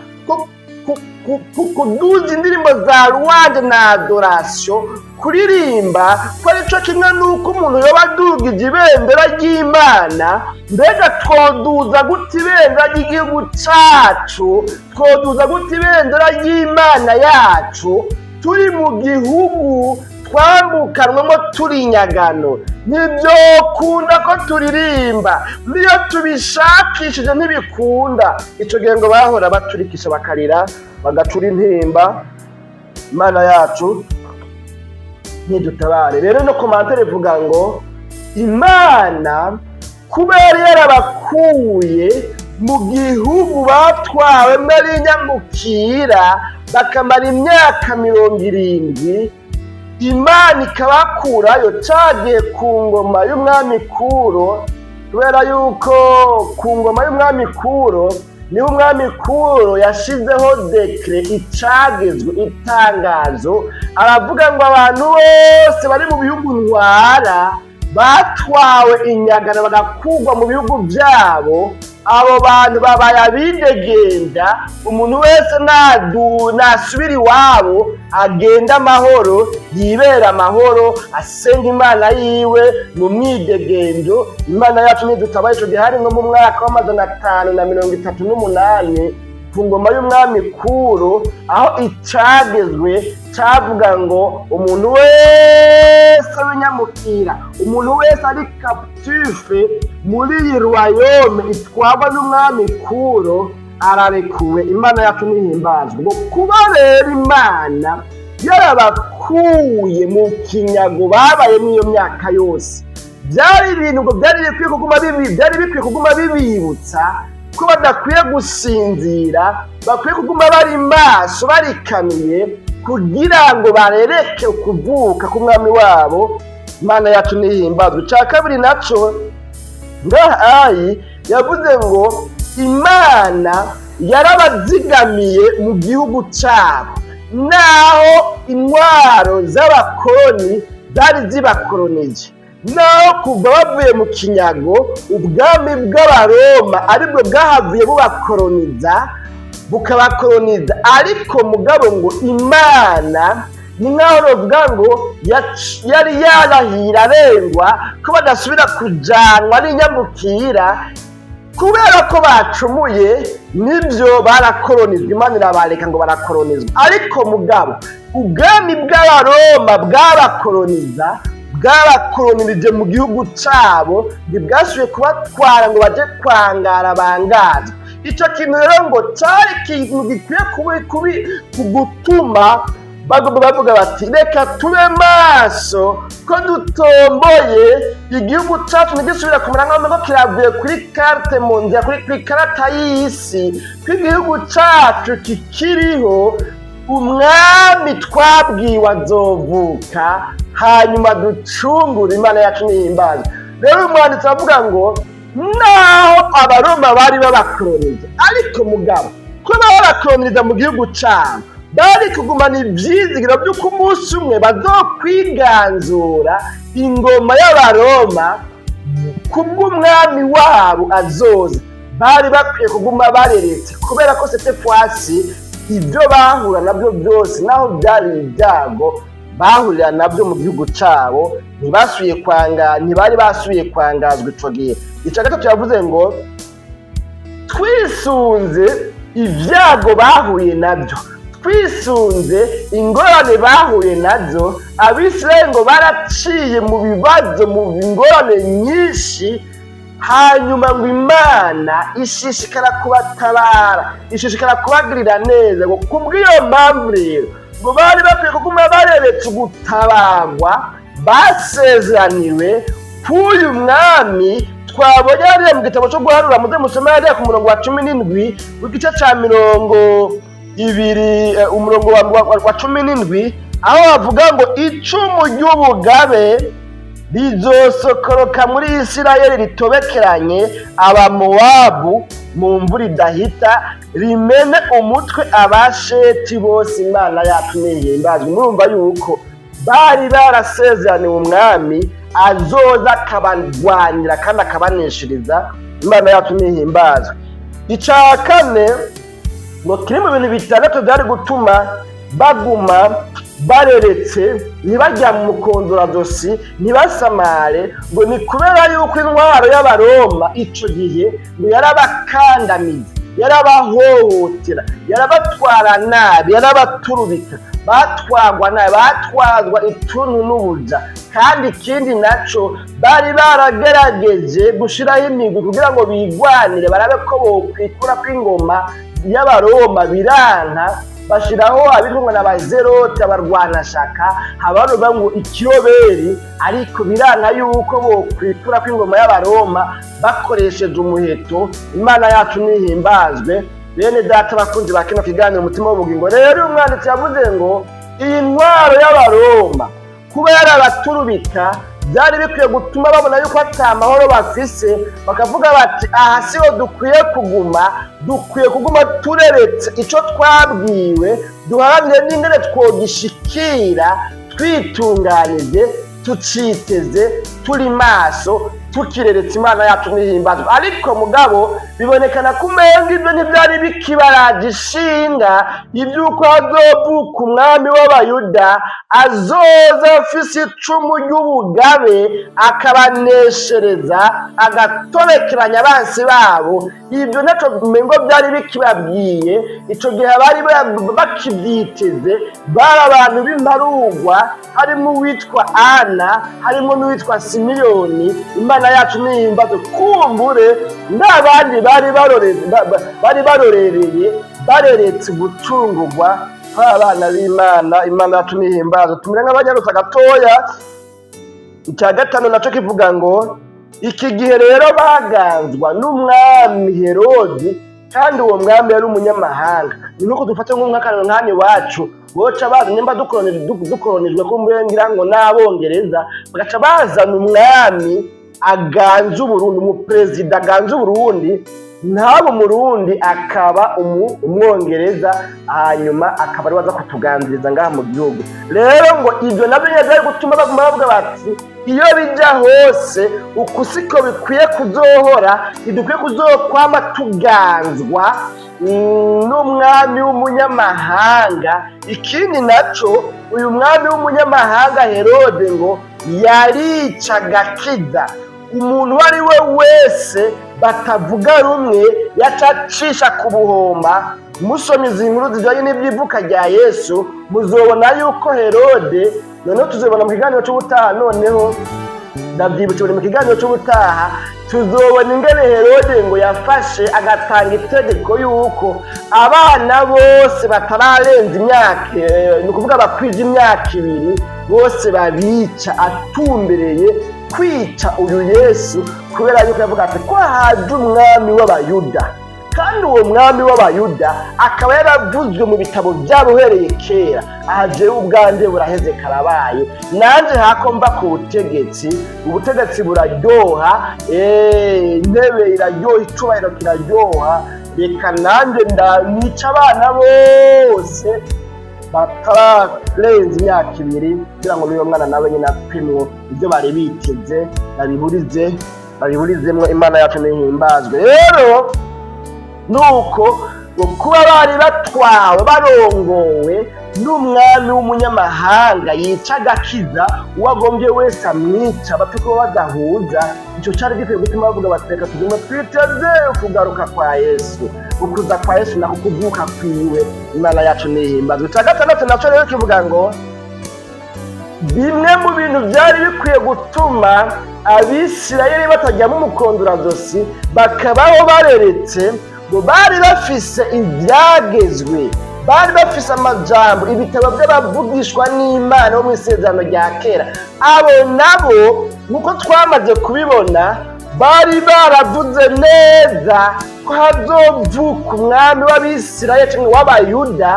kuduza indirimbo za louange na adoration, kuririmba ko arico kimwe nuko umuntu yoba adugije ibendera ry'Imana. Mbega twoduza gute ibendera ry'igihugu cacu, twoduza gute ibendera ry'Imana yacu turi mu gihugu twambukanwemo turi nyagano? Nibyo kunda ko turirimba, niyo tubishakishije ntibikunda. Ico gihe ngo bahora baturikisha bakarira bagacura intimba. Imana yacu ntidutabare. Rero no commentaire ivuga ngo Imana kuba yari yarabakuye mu gihugu batwawe n'inyamukira bakamara imyaka 70, Imana ikabakurayo cagiye ku ngoma y'umwami Kuro, kubera yuko ku ngoma y'umwami Kuro niho umwami Kuro yashizeho dekre, icagezwe, itangazo, aravuga ngo abantu bose bari mu bihugu ntwara batwawe inyagano bagakurwa mu bihugu byabo, abo bantu babaye abidegenda, umuntu wese nasubira iwabo agenda amahoro, yibera amahoro, asenga Imana yiwe mu mwidegendo. Imana yacu nidutabaye ico gihe hari nko mu mwaka wa 538 ku ngoma y'umwami Kuro, aho icagezwe cavuga ngo umuntu wese w'inyamukira, umuntu wese ari captive muri iyi royaume itwagwa n'umwami Kuro ararekuwe. Imana yacu nihimbazwe. Ngo kuba rero Imana yarabakuye mu kinyago babaye n'iyo myaka yose, byari ibintu ngo byari bikwiye kuguma bibibutsa ko badakwiye gusinzira, bakwiye kuguma bari maso barikamiye kugira ngo barereke kuvuka k'umwami wabo. Imana yacu nihimbazwe. Ca kabiri naco ngahayi yavuze ngo Imana yarabazigamiye mu gihugu cyabo, naho intwaro z'abakoloni zari zibakolonije, naho kuva bavuye mu kinyago ubwami bw'abaroma aribwo bwahavuye bukabakoloniza, ariko mugabo ngo Imana ni nkaho novuga ngo yari yarahira arengwa ko badasubira kujanwa n'inyamukira, kubera ko bacumuye nibyo barakolonizwa. Imana irabareka ngo barakolonizwa, ariko mugabo ubwami bw'abaroma bwabakolonirije mu gihugu cyabo, ntibwasubiye kubatwara ngo baje kwangara bangazwe. Ico kintu rero ngo cari ikintu gikwiye kugutuma bavuga bati reka tube maso ko dutomboye igihugu cyacu ntigisubira kumera nk'aho kiravuye kuri carte mondiale, kuri karata y'isi, ko igihugu cyacu kikiriho umwami twabwiwe azovuka hanyuma ducungura. Imana yacu nihimbazwe. Rero umwanditsi avuga ngo naho abaroma bari babakoloniza, ariko mugabo ko babakoloniza mu gihugu cyabo bari kugumana ivyizigiro by'uko umunsi umwe bazokwiganzura ingoma y'abaroma kubw'umwami wabo azoza. Bari bakwiye kuguma bareretse, kubera ko c'était fois-ci ibyo bahura nabyo byose, naho byari ibyago bahurira nabyo mu gihugu cyabo, ntibari basubiye kwangazwa ico gihe. Ica gatatu yavuze ngo twisunze ibyago bahuye nabyo, twisunze ingorane bahuye nazo, Abisirayeli ngo baraciye mu bibazo, mu ingorane nyinshi, hanyuma ngo Imana ishishikara kubatabara, ishishikara kubagirira neza. Ngo kubw'iyo mpamvu rero ngo bari bakwiye kuguma bareretse ugutabarwa basezeraniwe k'uyu mwami. Twabonye hariya mu gitabo cyo guharura, muze musome hariya ku murongo wa 17 w'igice ca 20 umurongo wa 17, aho bavuga ngo icumu ry'ubugabe rizosokoroka muri Isirayeli ritobekeranye Abamowabu mu mvura idahita, rimene umutwe abasheti bose. Imana yacu nihimbazwe. Murumva yuko bari barasezeraniwe umwami azoza akabarwanira kandi akabaneshiriza. Imana yacu nihimbazwe. Ica kane ngo kiri mu bintu bitandatu byari gutuma baguma bareretse, ntibajya mu mukondora dosi, ntibasamare, ngo ni kubera yuko intwaro y'abaroma ico gihe ngo yarabakandamiza, yarabahohotera, yarabatwara nabi, yarabaturubika, batwagwa nabi, batwazwa ituntu n'ubuja. Kandi ikindi naco bari baragerageje gushiraho imigwi kugira ngo bigwanire barabe ko bokwikura kw'ingoma y'abaroma, biranka. bashiraho abitwa na bazerote abarwanashaka habaruva ngo ikiroberi ariko birana yuko bokwitura kw'ingoma y'abaroma bakoresheje umuheto. Imana yacu nihimbazwe. Bene data bakunzi ba kino kiganiro umutima w'ubugingo, rero umwanditsi yavuze ngo iyi ntwaro y'abaroma kuba yarabaturubika byari bikwiye gutuma babona yuko ata amahoro bafise, bakavuga bati aha siho dukwiye kuguma tureretse ico twabwiwe, duharanire n'ingene twogishikira twitunganije, tuciteze, turi maso, tukireretse. Imana yacu nihimbazwe. Ariko mugabo bibonekana ko umenga ibyo ntibyari bikibaraje ishinga iby'uko hazovuka umwami w'abayuda azoza afise icumu ry'ubugabe akabaneshereza, agatorekeranya abansi babo. Ibyo ntaco umengo byari bikibabwiye, ico gihe bari bakibyiteze. Bari abantu b'imparugwa, harimo uwitwa Ana, harimo n'uwitwa Simiyoni. Imana yacu nihimbazwe. Kumbure n'abandi bari barorereye bareretse gucungurwa kw'abana b'Imana. Imana yacu nihimbazwe. Tumere nk'abanyarutsa gatoya. Icya gatanu naco kivuga ngo iki gihe rero baganzwa n'umwami Herodi, kandi uwo mwami yari umunyamahanga. Ni nuko dufate nk'akarero nk'hano iwacu boca baza nimba dukoronijwe kumbengira ngo n'Abongereza, bagaca bazana umwami aganza Uburundi, umuperezida aganza Uburundi, ntabo Umurundi akaba umwongereza, hanyuma akaba ari waza kutuganziriza ngaha mu gihugu. Rero ngo ibyo nabyo byari gutuma baguma bavuga bati iyo bija hose uku siko bikwiye kuzohora, ntidukwiye kuzokwama tuganzwa n'umwami w'umunyamahanga. Ikindi naco uyu mwami w'umunyamahanga Herode ngo yaricaga akiza umuntu uwo ari we wese batavuga rumwe, yacacisha ku buhoma. Musomye izi nkuru zijanye n'ivyivuka rya Yesu muzobona yuko Herode, noneho tuzobona mu kiganiro c'ubutaha, noneho ndavyibutse mu kiganiro c'ubutaha tuzobona ingene Herode ngo yafashe agatanga itegeko yuko abana bose batararenza imyaka, ni ukuvuga bakwije imyaka 2 bose babica, atumbereye kwica uyu Yesu, kubera yuko yavuga ati ko haje umwami w'abayuda. Kandi uwo mwami w'abayuda akaba yaravuzwe mu bitabo byabuhereye kera. Aje ubwanje buraheze karabaye, nanje hako mba ku butegetsi, ubutegetsi buraryoha, intebe iraryoha, icubahiro kiraryoha, reka nanje nica abana bose batararenza imyaka 2 kugira ngo n'uyo mwana nawe nyine apimwo ibyo bari biteze babiburizemwo. Imana yacu nihimbazwe. Rero nuko kuba bari batwawe barongowe n'umwami w'umunyamahanga yica agakiza uwagombye wese amwica, bapfe kuba badahuza, ico cari gikwiye gutuma bavuga bati reka tugume twiteze ukugaruka kwa Yesu, ukuza kwa Yesu nako kuvuka kwiwe. Imana yacu nihimbazwe. Icya gatandatu naco rero kivuga ngo bimwe mu bintu byari bikwiye gutuma Abisirayeli batajyamo umukondurazosi bakabaho bareretse, ngo bari bafise ibyagezwe, bari bafise amajambo, ibitabo by'abavugishwa n'Imana bo mu isezerano rya kera. Abo nabo nuko twamaze kubibona bari baravuze neza ko hazovuka umwami w'Abisirayeli cyangwa w'Abayuda,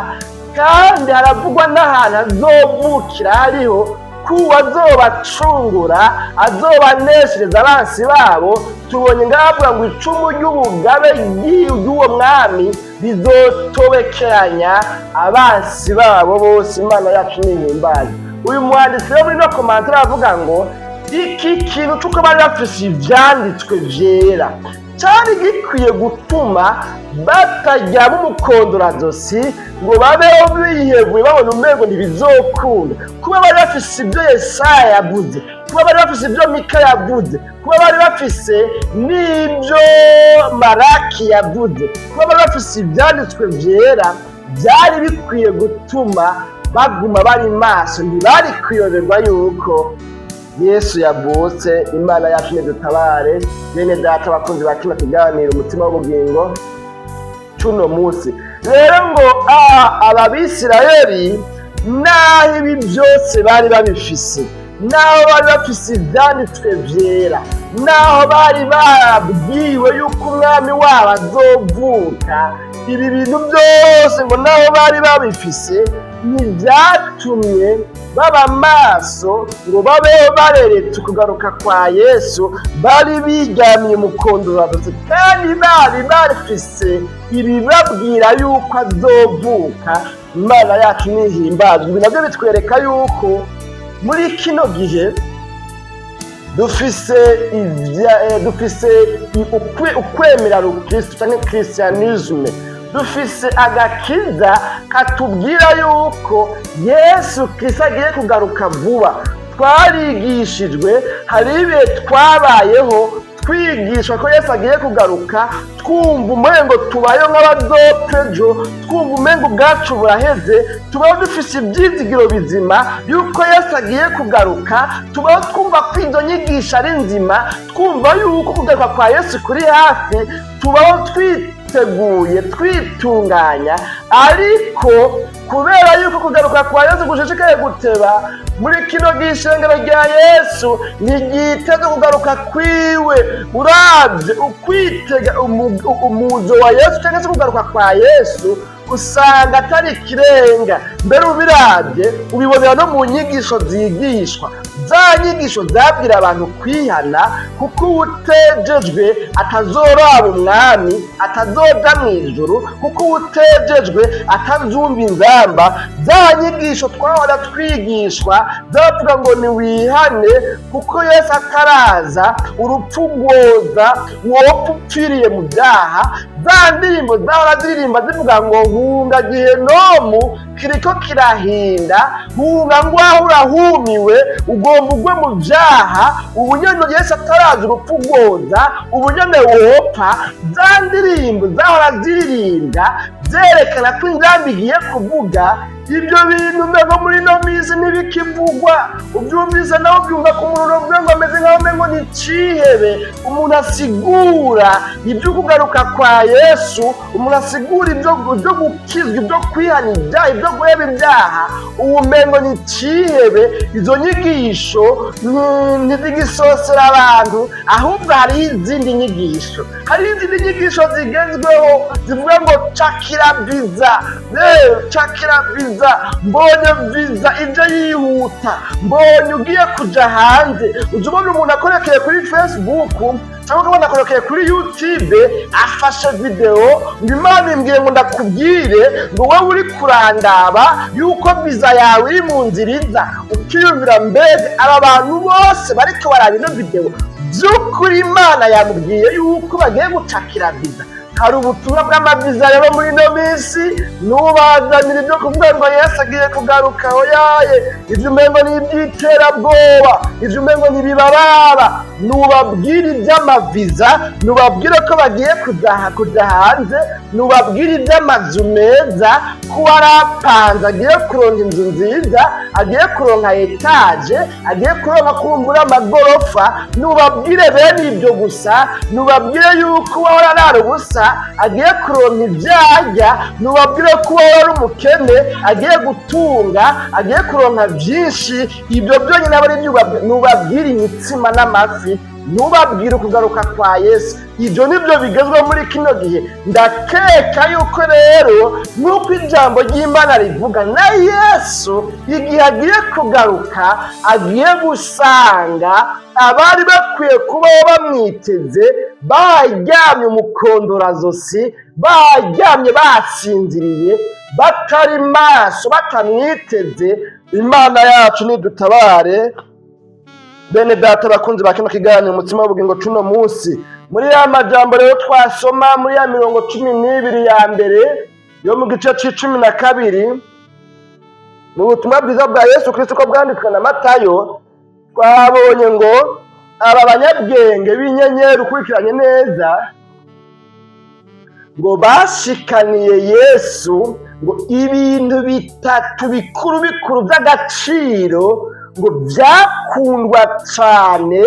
kandi haravugwa n'ahantu azovukira hariho ko azobacungura, azobaneshereza abansi babo. Tubonye ngavuga ngo icumu ry'ubugabe ry'uwo mwami rizotobekeranya abansi babo bose. Imana yacu nihimbaye. Uyu mwanditsi wo muri no komantara avuga ngo iki kintu cy'uko bari bafise ivyanditswe vyera cyari gikwiye gutuma batajyamo umukondurazosi ngo babeho bihebuye babona umwego ntibizokunda. Kuba bari bafise ibyo Yesaya yavuze, kuba bari bafise ibyo Mika yavuze, kuba bari bafise n'ibyo Maraki yavuze, kuba bari bafise ibyanditswe vyera, byari bikwiye gutuma baguma bari maso, ntibari kuyoberwa yuko Yesu yavutse. Imana yacu nidutabare. Bene data bakunzi ba kino kiganiro umutima w'ubugingo, c'uno munsi. Rero ngo ababisirayeli naho ibi byose bari babifise, naho bari bafise ivyanditswe vyera, naho bari barabwiwe yuko umwami wabo azovuka, ibi bintu byose ngo naho bari babifise ntibyatumye baba maso ngo babeho bareretse kugaruka kwa Yesu. Bari biryamiye mu kondorabose kandi bari bafise ibibabwira yuko azovuka. Imana yacu nihimbazwe. Ibi nabyo bitwereka yuko muri kino gihe dufise ukwemera Kristo cyangwa Christianisme, dufise agakiza katubwira yuko Yesu Kristo agiye kugaruka vuba. Twarigishijwe, hari ibihe twabayeho twigishwa ko Yesu agiye kugaruka, twumva umengo tubayeho nk'abazopejo, twumva umengo ubwacu buraheze, tubaho dufise ibyizigiro bizima yuko Yesu agiye kugaruka, tubaho twumva ko izo nyigisho ari nzima, twumva yuko kugaruka kwa Yesu kuri hafi, tubaho twiteguye twitunganya. Ariko kubera yuko kugaruka kwa Yesu gushishikaye guteba, muri kino gishengero rya Yesu ntigiteze kugaruka kwiwe. Uravye ukwitega umuzo wa Yesu cyangwa se kugaruka kwa Yesu usanga atari ikirenga. Mbere ubiravye ubibonera no mu nyigisho zigishwa, za nyigisho zabwira abantu kwihana, kuko uwutejejwe atazoraba umwami, atazoja mw'ijuru, kuko uwutejejwe atazumva inzamba. Za nyigisho twahora twigishwa zavuga ngo niwihane kuko Yesu ataraza, urupfu rwoza wopfa upfiriye mu byaha. Za ndirimbo zahora ziririmba zivuga ngo hunga gihenomu kiriko kirahinda, hunga ngwaho urahumiwe, ugomba ugwe mu byaha. Ubu nyene Yesu ataraza, urupfu rwoza, ubu nyene wopfa. Za ndirimbo zahora ziririmba zerekana ko inzamba igiye kuvuga. Ibyo bintu mbego muri no minsi ntibikivugwa. Ubyumvise nawe ubyumva ku muriro ngo ameze nkaho mengo ni cihebe. Umuntu asigura ibyo kugaruka kwa Yesu, umuntu asigura ibyo gukizwa, ibyo kwihana ibyaha, ibyo guheba ibyaha, ubumengo ni cihebe. Izo nyigisho ntizigisosera abantu, ahubwo hariho izindi nyigisho. Hariho izindi nyigisho zigezweho zivuga ngo cakira viza, cakira viza, mbonye viza ije yihuta, mbonye ugiye kuja hanze. Uje ubona umuntu akorekeye kuri Facebook cyangwa ukabona akorekeye kuri YouTube afashe video ngo Imana imbwiye ngo ndakubwire ngo wowe uri kurandaba yuko viza yawe iri mu nzira iza. Ukiyumvira mbese aba bantu bose bariko baraba ino video by'ukuri Imana yamubwiye yuko bagiye gucakira viza? Hari ubutumwa bw'amaviza rero muri ino minsi, nubazanira ibyo kuvuga ngo Yesu agiye kugaruka. Oyaye, ivyo umengo ni iby'iterabwoba, ivyo umengo ni ibibababa. Nubabwire iby'amaviza, nubabwire ko bagiye kuja hanze, nubabwire iby'amazu meza, ko warapanze agiye kuronka inzu nziza, agiye kuronka etaje, agiye kuronka kumbura amagorofa. Nubabwire bene ibyo gusa, nubabwire yuko wahora arara ubusa agiye kuronka ibyarya, nubabwire ko wari umukene agiye gutunga, agiye kuronka byinshi. Ibyo byonyine aba ari nubabwire imitsima n'amafi, nubabwire ukugaruka kwa Yesu. Ibyo nibyo bigezweho muri kino gihe. Ndakeka yuko rero nuko ijambo ry'Imana rivuga, na Yesu igihe agiye kugaruka agiye gusanga abari bakwiye kuba bamwiteze baryamye mu kondorazosi, baryamye basinziriye, batari maso, batamwiteze. Imana yacu nidutabare. Bene data bakunzi ba kino kiganiro umutima w'ubugingo cuno munsi, muri ya majambo rero twasoma muri ya 12 ya mbere yo mu gice c'12 mu butumwa bwiza bwa Yesu Kristo ko bwanditswe na Matayo, twabonye ngo aba banyabwenge b'inyenyeri ukurikiranye neza ngo bashikaniye Yesu ngo ibintu bitatu bikuru by'agaciro ngo byakundwa cyane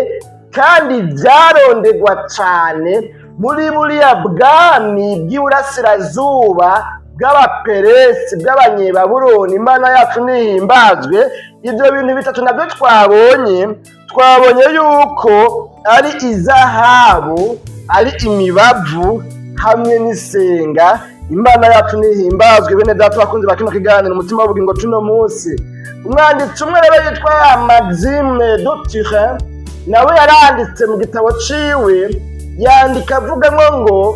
kandi byarondegwa cyane muri buriya bwami bw'iburasirazuba bw'abaperesi bw'abanyebabuloni. Imana yacu nihimbazwe. Ibyo bintu bitatu nabyo twabonye yuko ari izahabu, ari imibavu hamwe n'isenga. Imana yacu nihimbazwe. Bene data bakunzi ba kino kiganiro umutima w'ubugingo tuno munsi, umwanditsi umwe rero yitwa Maxime Dutire, nawe yaranditse mu gitabo ciwe, yandika avuga ngo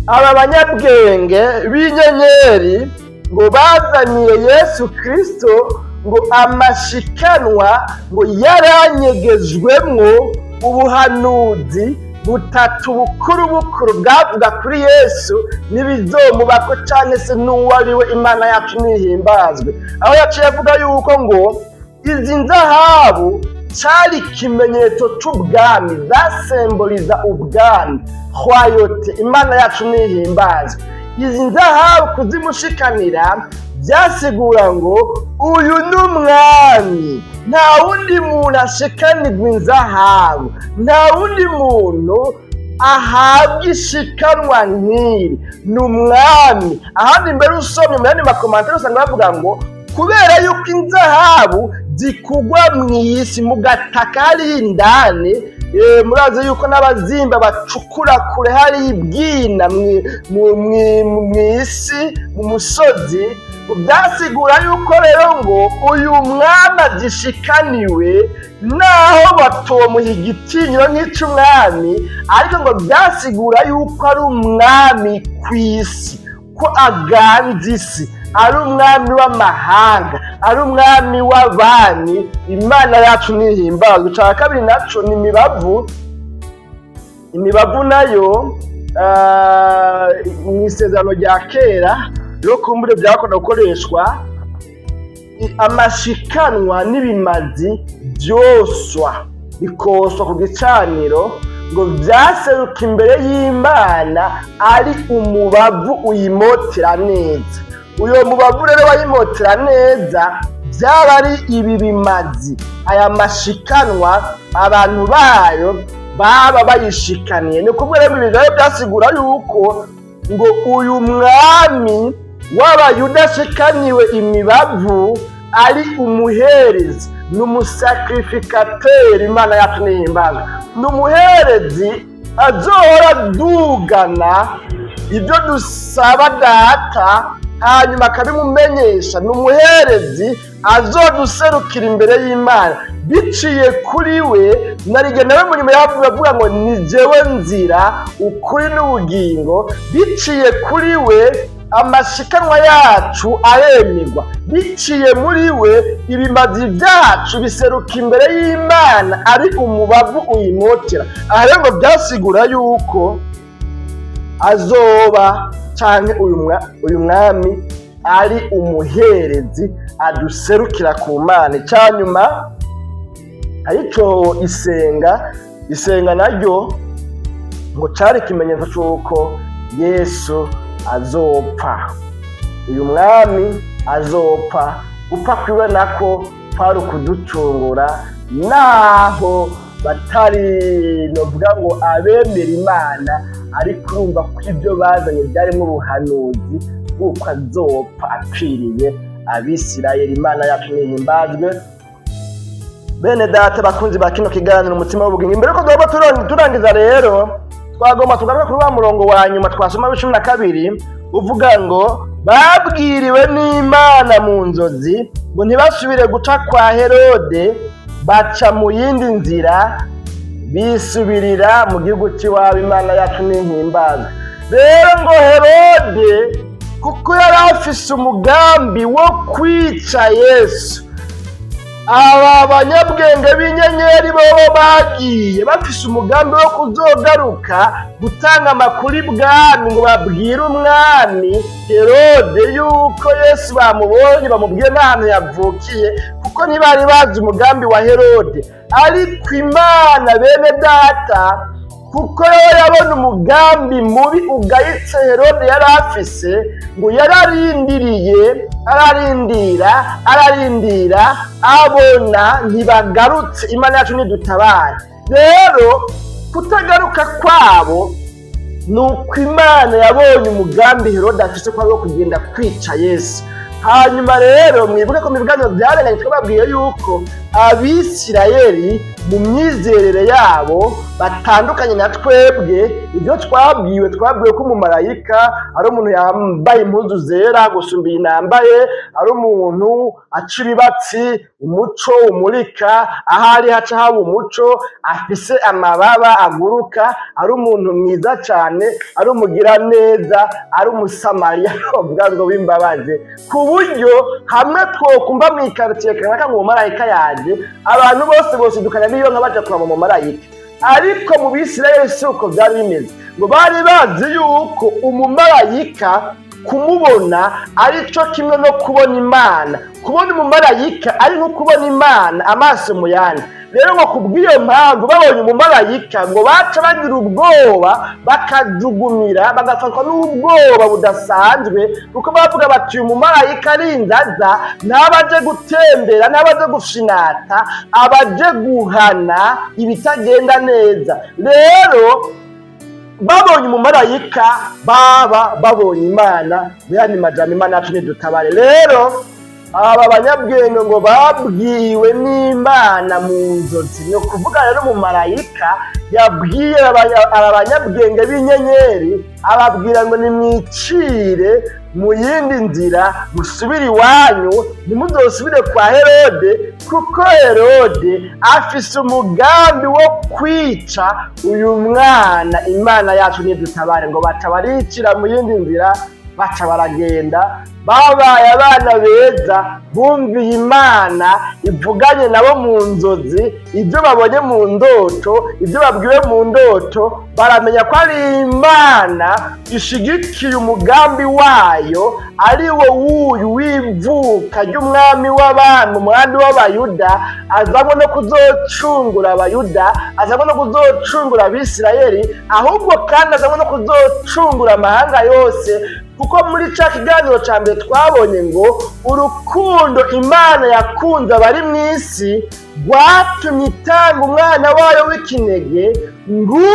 aba banyabwenge b'inyenyeri ngo bazaniye Yesu Kristo ngo amashikanwa ngo yaranyegejwemwo ubuhanuzi butatu bukuru bwavuga kuri Yesu n'ibizomubako cyane se n'uwariwe. Imana yacu nihimbazwe. Aho yaciye avuga yuko ngo izi nzahabu cyari ikimenyetso cy'ubwami, zasemboliza ubwami, hwayote. Imana yacu nihimbazwe. Izi nzahabu kuzimushikanira byasigura ngo uyu ni umwami, nta wundi muntu ashikanirwa inzahabu, nta wundi muntu ahabwa ishikanwa nk'iri, ni umwami. Ahandi mbere usomye mu yandi makomantere usanga bavuga ngo kubera yuko inzahabu zikugwa mu isi mu gataka hariya indani, murazi yuko n'abazimba bacukura kure hari ibwina mu isi mu musozi. Byasigura yuko rero ngo uyu mwami agishikaniwe, naho batomuha igitinyiro nk'icy'umwami, ariko ngo byasigura yuko ari umwami ku isi, ko aganza isi, ari umwami w'amahanga, ari umwami w'abami. Imana yacu nihimbazwe. Icya kabiri naco ni imibavu. Imibavu nayo mu isezerano rya kera yo kumbure byakunda gukoreshwa amashikanwa n'ibimazi byoswa, bikoswa ku gicaniro ngo byaseruka imbere y'Imana ari umubavu uyimotera neza. Uyo mubavu rero wayimotera neza byaba ari ibi bimazi, aya mashikanwa abantu bayo baba bayishikaniye. Ni ukuvuga rero ibi rero byasigura yuko ngo uyu mwami w'Abayuda ashikaniwe imibavu ari umuherezi, ni umusakrifikateri. Imana yacu nihimbazwe. Ni umuherezi azohora dugana ibyo dusaba data, hanyuma akabimumenyesha. Ni umuherezi azoduserukira imbere y'Imana biciye kuri we. Narige nawe mu nyuma yavuga ngo ni jewe nzira, ukuri n'ubugingo. Biciye kuri we amashikanwa yacu aremerwa, biciye muri we ibimazi byacu biseruka imbere y'Imana ari umubavu uyimotera. Aha rero ngo byasigura yuko azoba cyane uyu mwami ari umuherezi aduserukira ku Mana. Icyanyuma aricyo isenga naryo ngo cyari ikimenyetso cy'uko Yesu azopfa. Uyu mwami azopfa. Gupfa kwiwe nako kwari ukuducungura, naho batari novuga ngo abemera Imana, ariko urumva ko ibyo bazanye byarimo ubuhanuzi bw'uko azopfa apfiriye Abisirayeli. Imana yacu nihimbazwe. Bene data bakunzi ba kino kiganiro umutima w'ubugingo, imbere ko turangiza rero twagomba tugaruka kuri wa murongo wa nyuma twasoma 12 uvuga ngo babwiriwe n'Imana mu nzozi ngo ntibasubire guca kwa Herode, baca mu yindi nzira bisubirira mu gihugu cy'iwabo. Imana yacu nihimbazwe. Rero ngo Herode kuko yari afise umugambi wo kwica Yesu, aba banyabwenge b'inyenyeri bo bagiye bafise umugambi wo kuzogaruka gutanga amakuru ibwami, ngo babwire umwami Herode yuko Yesu bamubonye, bamubwiye n'ahantu yavukiye, kuko ntibari bazi umugambi wa Herode. Ariko Imana bene data, kuko rero yabona umugambi mubi ugayitse Herode yari afise, ngo ararindira abona ntibagarutse. Imana yacu nidutabare. Rero kutagaruka kwabo ni uko Imana yabonye umugambi Herode afise ko ari wo kugenda kwica Yesu. Hanyuma rero mwibuke ko mu biganiro byarenganye twababwiye yuko Abisirayeli mu myizerere yabo batandukanye na twebwe. Ibyo twabwiwe ko umumarayika ari umuntu yambaye impuzu zera gusumba iyi nambaye, ari umuntu aca ibibatsi, umuco umurika, ahari haca haba umuco, afise amababa aguruka, ari umuntu mwiza cyane, ari umugira neza, ari umusamariya ubwango w'imbabazi, ku buryo hamwe twokumva mu ikaritiye kanaka ngo umumarayika yaje abantu bose dukana niyo nka baja kuraba umumarayika. Ariko mu Bisirayeli si uko byari bimeze, ngo bari bazi yuko umumarayika kumubona ari cyo kimwe no kubona Imana. Kubona umumarayika ari nko kubona Imana amaso mu yandi. Rero ngo kubw'iyo mpamvu babonye umumarayika ngo baca bagira ubwoba, bakajugumira, bagafatwa n'ubwoba budasanzwe, kuko bavuga bati uyu mumarayika ari inzaza, ntabaje gutembera, ntabaje gushinata, abaje guhana ibitagenda neza. Rero babonye umumarayika baba babonye Imana. Bihani majambo Imana yacu nidutabare. Rero aba banyabwenge ngo babwiwe n'Imana mu nzozi. Ni ukuvuga rero umumarayika yabwiye abanyabwenge b'inyenyeri, ababwira ngo nimwicire mu yindi nzira, musubire iwanyu, ntimuzosubire kwa Herode, kuko Herode afise umugambi wo kwica uyu mwana. Imana yacu nidutabare. Ngo baca baricira mu yindi nzira, baca baragenda, babaye abana beza, bumviye Imana ivuganye nabo mu nzozi. Ibyo babonye mu ndoto, ibyo babwiwe mu ndoto, baramenya ko ari Imana ishigikiye umugambi wayo, ari wo wuyu w'ivuka ry'umwami w'abami, umwami w'Abayuda, azanywe no kuzocungura Abayuda, azanywe no kuzocungura Abisirayeli, ahubwo kandi azanywe no kuzocungura amahanga yose. Kuko muri cya kiganiro cya mbere twabonye ngo urukundo Imana yakunze abari mu isi rwatumye itanga umwana wayo w'ikinege,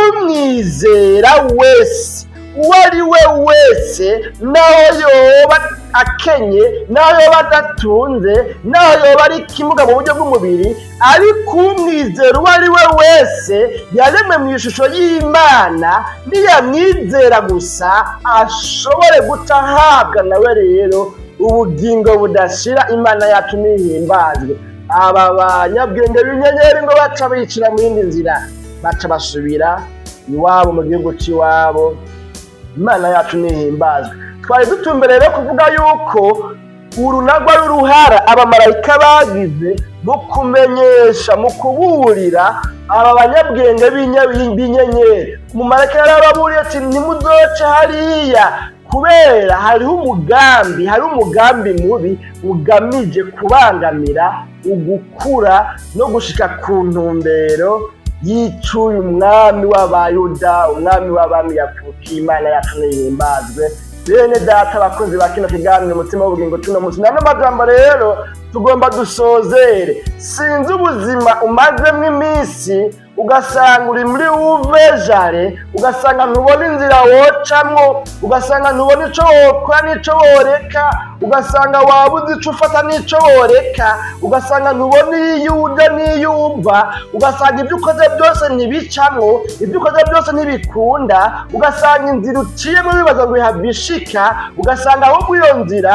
ng'umwizera wese, uwo ari we wese, naho yoba akenye, naho yoba adatunze, naho yoba ari ikimuga mu buryo bw'umubiri, ariko umwizera uwo ari we wese yaremwe mu ishusho y'Imana, niyamwizera gusa ashobore guca ahabwa nawe rero ubugingo budashira. Imana yacu nihimbazwe. Aba banyabwenge b'inyenyeri ngo baca bicira mu yindi nzira, baca basubira iwabo mu gihugu cy'iwabo. Imana yacu nihimbazwe. Twari dutumbere rero kuvuga yuko urunagwa rw'uruhara abamarayika bagize mu kumenyesha, mu kuburira aba banyabwenge b'inyenyeri. Umumarayika yarababuriye ati ntimuzoce hariya, kubera hariho umugambi mubi ugamije kubangamira ugukura no gushika ku ntumbero yicuye umwami w'Abayuda, umwami w'abami yavukiye. Imana yacu nihimbazwe. Bene data bakunzi ba kino kiganiro umutima w'ubugingo tuno munsi, n'ano majambo rero tugomba dusozere. Sinzi ubuzima umazemwo iminsi, ugasanga uri muri uvejare, ugasanga ntubona inzira wocamwo, ugasanga ntubona ico wokora n'ico woreka, ugasanga wabuze ico ufata n'ico woreka, ugasanga ntubona iyo uja n'iyo uva, ugasanga ibyo ukoze byose ntibicamwo, ibyo ukoze byose ntibikunda, ugasanga inzira uciyemo bibaza ngo ihabishika, ugasanga ahubwo iyo nzira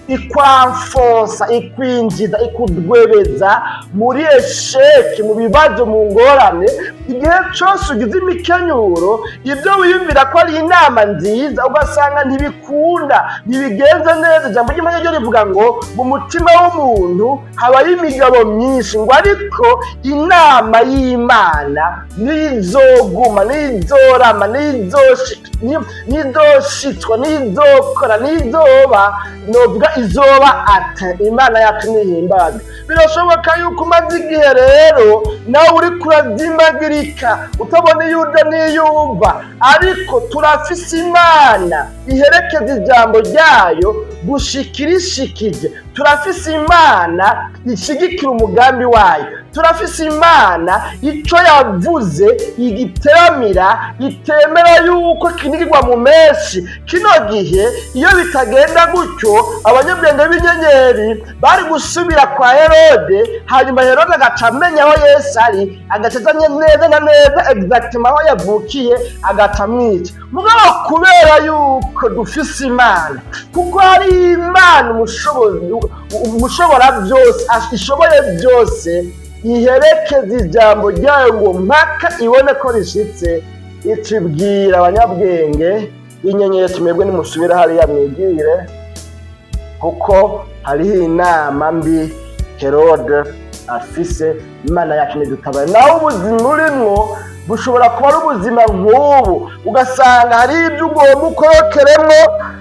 ikwamfonsa, ikwinjiza, ikudwebeza muri esheki, mu bibazo, mu ngorane. Igihe cyose ugize imikenyuro, ibyo wiyumvira ko ari inama nziza, ugasanga ntibikunda, ntibigenze neza. Ijambo ry'Imana ryo rivuga ngo mu mutima w'umuntu habayo imigabo myinshi, ngo ariko inama y'Imana nizoguma, nizorama, nizoshitwa, nizokora, nizoba, novuga izoba ate. Imana yacu nihimbazwe. Birashoboka yuko umaze igihe rero nawe uri kurazimagirika, utabona iyo uja n'iyo uva, ariko turafise Imana iherekeza ijambo ryayo gushika irishikije, turafise Imana ishigikira umugambi wayo, turafise Imana ico yavuze igiteramira, itemera yuko kinigirwa mu menshi. Kino gihe iyo bitagenda gutyo, abanyabwenge b'inyenyeri bari gusubira kwa Herode, hanyuma Herode agaca amenya aho Yesu ari, agaca azanye neza na neza exactement aho yavukiye, agaca amwica. Mugabo kubera yuko dufise Imana, kuko hari Imana umushobora byose, ishoboye byose, iherekeza ijambo ryayo ngo mpaka ibone ko rishitse, icibwira abanyabwenge b'inyenyeri, tumebwe nimusubira hariya mwigire, kuko hariho inama mbi Herode afise. Imana yacu nidutabare. Naho ubuzima urimwo bushobora kuba ari ubuzima nk'ubu, ugasanga hari ibyo ugomba ukorokeremwo,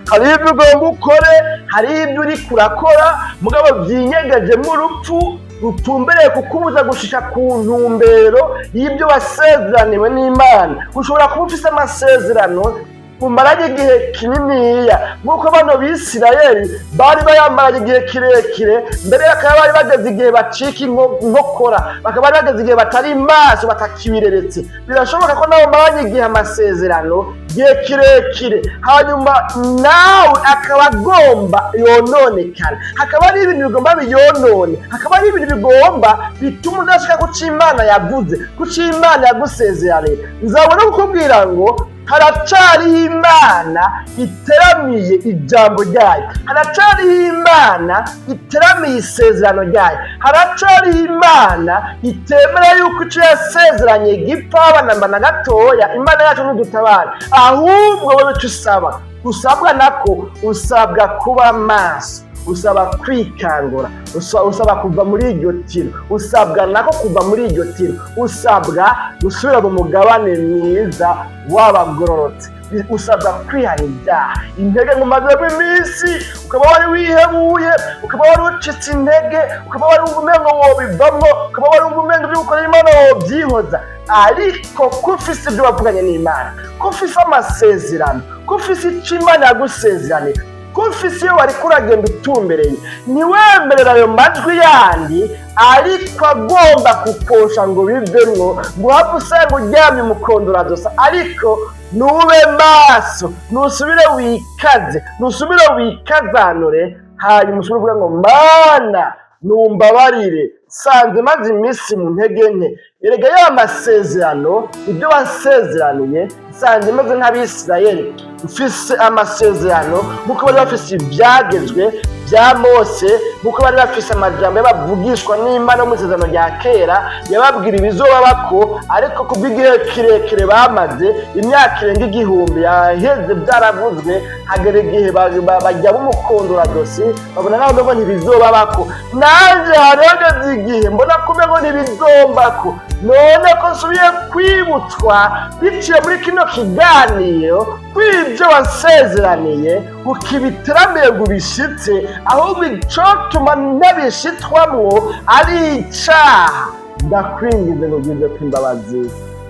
hari ibyo ugomba ukore, hari ibyo uri kurakora, mugabo byinyegeje urupfu rutumbereye kukubuza gushika ku ntumbero y'ibyo wasezeraniwe n'Imana. Ushobora kuba ufise amasezerano umaranye igihe kininiya, nk'uko bano Bisirayeli bari bayamaraye igihe kirekire, mbere bakaba bari bageze igihe bacika inkokora, bakaba bari bageze igihe batari maso, batakibireretse. Birashoboka ko nabo maranye igihe amasezerano igihe kirekire, hanyuma nawe akaba agomba yononekana, hakaba ari ibintu bigomba biyonone, hakaba ari ibintu bigomba bituma udashika ku cyo Imana yavuze, ku cyo Imana yagusezeraniye. Nzabona kukubwira ngo haracariho Imana iteramiye ijambo ryayo, haracariho Imana iteramiye isezerano ryayo, haracariho Imana itemera yuko icyo yasezeranye gipfa abanamba na gatoya. Imana yacu ntidutabare, ahubwo wowe icyo usabwa nako, usabwa kuba maso, usaba kwikangura, usaba kuva muri iryo tiro, usabwa nako kuva muri iryo tiro, usabwa gusubira mu mugabane mwiza w'abagororotse, usabwa kwihana ibyaha. Intege ngumazemo iminsi, ukaba wari wihebuye, ukaba wari ucitse intege, ukaba wari ubumengo wobivamwo, ukaba wari ubumengo byo gukorera Imana wobyihoza, ariko ko ufise ibyo wavuganye n'Imana, ko ufise amasezerano, ko ufise icyo Imana yagusezeraniye, ko ufise iyo wari kuragenda utumbereye, ntiwemerera ayo majwi yandi ariko agomba kukosha ngo bivemwo, ngo uhave usanga uryamye umukondora dosa. Ariko nube maso, nusubire wikaze, nusubire wikazanure, hanyuma usubire uvuga ngo Mana numbabarire, sanze maze iminsi mu ntege nke. Erega ya masezerano, ibyo wasezeraniye, sanze maze nk'Abisirayeli ufise amasezerano, nk'uko bari bafise ibyagezwe bya Mose, nk'uko bari bafise amajambo y'abavugishwa n'Imana mu isezerano rya kera yababwira ibizobabako, ariko kubw'igihe kirekire bamaze, imyaka irenga 1000 yaheze byaravuzwe, hagera igihe bajya b'umukondora dosi, babona naho ngo ntibizobabako. Nanje harageze igihe mbona kumbe ngo ntibizombako, none ko nsubiye kwibutswa biciye muri kino kiganiro kw'ibyo wasezeraniye ukibiteramiye ngo ubishitse, ahubwo icotuma ntabishitwamwo ari icaha. Ndakwingize ngo ugize ko imbabazi,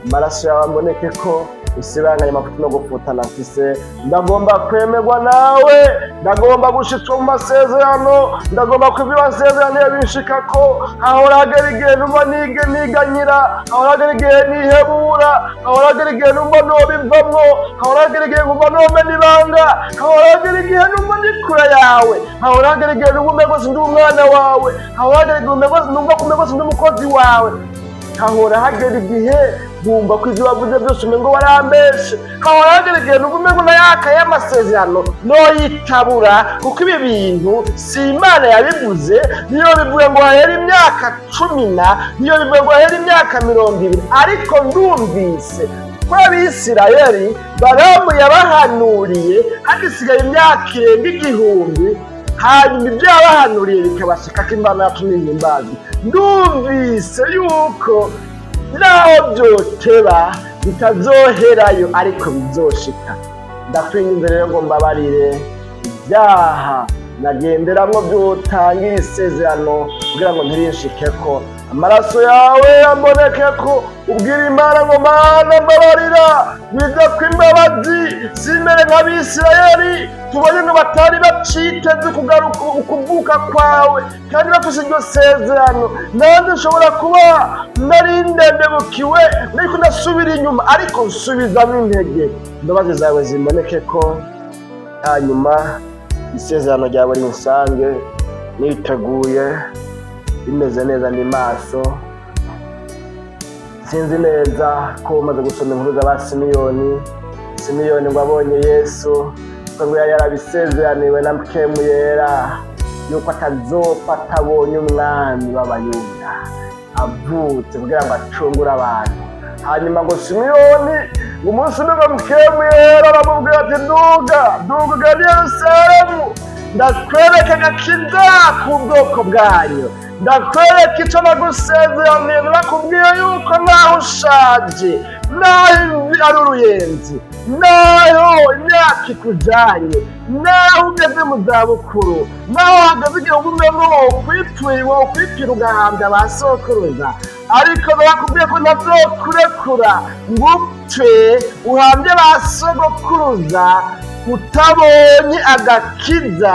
amaraso yawe amboneke ko usibanganye amafuti no gufutana mfise. Ndagomba kwemerwa nawe, ndagomba gushitswa mu masezerano, ndagomba kuba wasezeraniye bishikako. Ahoragera igihe numva niganyira, ahoragera igihe nihebura, ahoragera igihe numva nobivamwo, ahoragera igihe numva nomena ibanga, ahoragera igihe numva ndi kure yawe, ahoragera igihe numva umengo sindi umwana wawe, ahoragera igihe numva kumengo sindi umukozi wawe, hahora hagera igihe bumva ko ibyo wavuze byose umengo warambeshe, hahora hagera igihe numva umengo nayakaye amasezerano noyitabura, kuko ibi bintu si Imana yabivuze. Niyo bivuga ngo hahera imyaka 10, niyo bivuga ngo hahera imyaka 20, ariko ndumvise ko Abisirayeli Balamu yabahanuriye hagisigaye imyaka irenga 1000, hanyuma ibyo yabahanuriye bikabashika ko Imana yacu n'ihimbazi. Ndumvise yuko naho byoteba bitazoherayo, ariko bizoshika. Ndakwinginze rero ngo mbabarire ibyaha nagenderamwo byotangira isezerano kugira ngo ntirinshikeko, amaraso yawe amboneke ko ubwira Imana ngo Mana mbabarira biza kw'imbabazi simere nk'Abisirayeli tubone ngo batari baciteze kugaruka ukuvuka kwawe kandi bafise iryo sezerano nanjye nshobora kuba nari ndendebukiwe ariko ndasubira inyuma ariko nsubizamo intege imbabazi zawe zimboneke ko hanyuma isezerano ryawe rinsange niteguye imeze neza ndi maso. Sinzi neza ko umaze gusoma inkuru z'aba Simiyoni ngo abonye Yesu ko ngo yari yarabisezeraniwe na Mpwemu Yera yuko atazopfa atabonye umwami w'Abayuda avutse kugira ngo acungure abantu. Hanyuma ngo Simiyoni ngo umunsi umwe Mpwemu Yera aramubwira ati duga ugana i Yerusalemu ndakwereka agakiza k'ubwoko bwanyu, ndakwereka icyo nagusezeraniye nakubwiye yuko naho ushaje naho ari uruyenzi naho imyaka ikujanye naho ugeze mu zabukuru naho hageze igihe umumemo wokwipira ugahambya ba sokuruza ariko nakubwiye ko ntazokurekura ngo upfe uhambye ba sogokuruza utabonye agakiza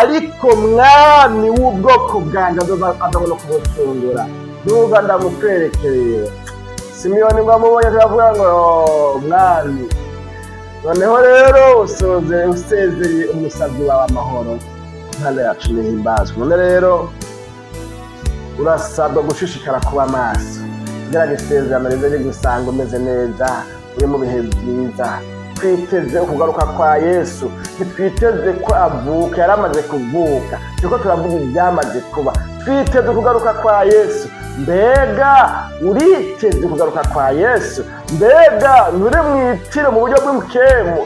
ariko mwami w'ubwoko bwanjye azabona kubucungura. Nuga ndamukwerekereye. Simiyoni ngo amubonye aravuga ngo mwami noneho rero usezeye umusabyi wawe Amahoro ntana yacu nihimbazwe. None rero urasabwa gushishikara kuba maso kugira ngo isezerano rize rigusanga umeze neza uri mu bihe byiza. Twiteze ukugaruka kwa Yesu, ntitwiteze ko avuka, yaramaze kuvuka, turiko turavuga ibyamaze kuba. Twiteze ukugaruka kwa Yesu. Mbega uriteze kugaruka kwa Yesu? Mbega nturi mwitire mu buryo bw'umukemu,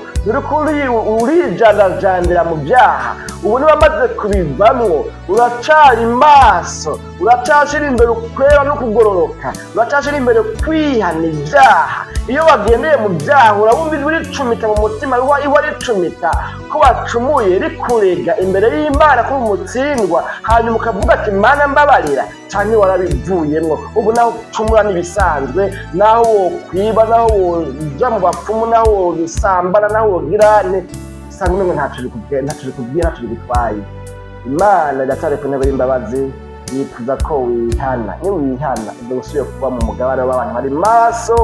urijandajandira mu byaha? Ubu niba amaze kubivamwo uracari maso, uracashira imbere ukwera no kugororoka, uracashira imbere kwihana ibyaha. Iyo wagendeye mu byaha urabumva ijwi ricumita mu mutima iwa ricumita ko wacumuye rikurega imbere y'Imana ko umutsindwa, hanyuma ukavuga ati Mana mbabarira, cyane warabivuyemwo. Ubu naho ucumura n'ibisanzwe, naho wokwiba, naho woja mu bapfumu, naho wosambana, naho wogirane usanga umwe ntacyo bigutwaye. Imana iratare ku ntebe y'imbabazi yifuza ko wihana. Iyo wihana uzosubiye kuba mu mugabane w'abantu bari maso,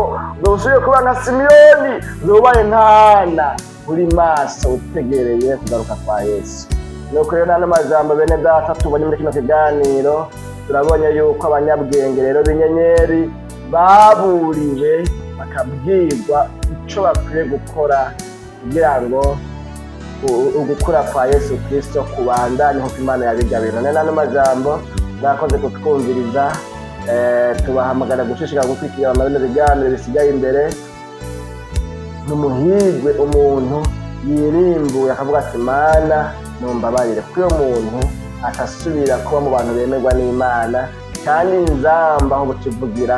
uzosubiye kuba nka Simiyoni, uzobaye ntana uri maso utegereye kugaruka kwa Yesu. Nuko rero n'ano majambo bene data tubonye muri kino kiganiro turabonye yuko abanyabwenge rero b'inyenyeri baburiwe bakabwirwa icyo bakwiye gukora kugira ngo ugukura kwa Yesu Kristo kubandanye nk'uko Imana yabigabiye. None n'ano majambo mwakoze kutwumviriza, tubahamagara gushishikara gukurikirana bino biganiro bisigaye imbere. Numuhigwe umuntu yirimbuye akavuga ati Mana numbabarire, kuko uyo muntu atasubira kuba mu bantu bemerwa n'Imana, kandi nzamba aho bukivugira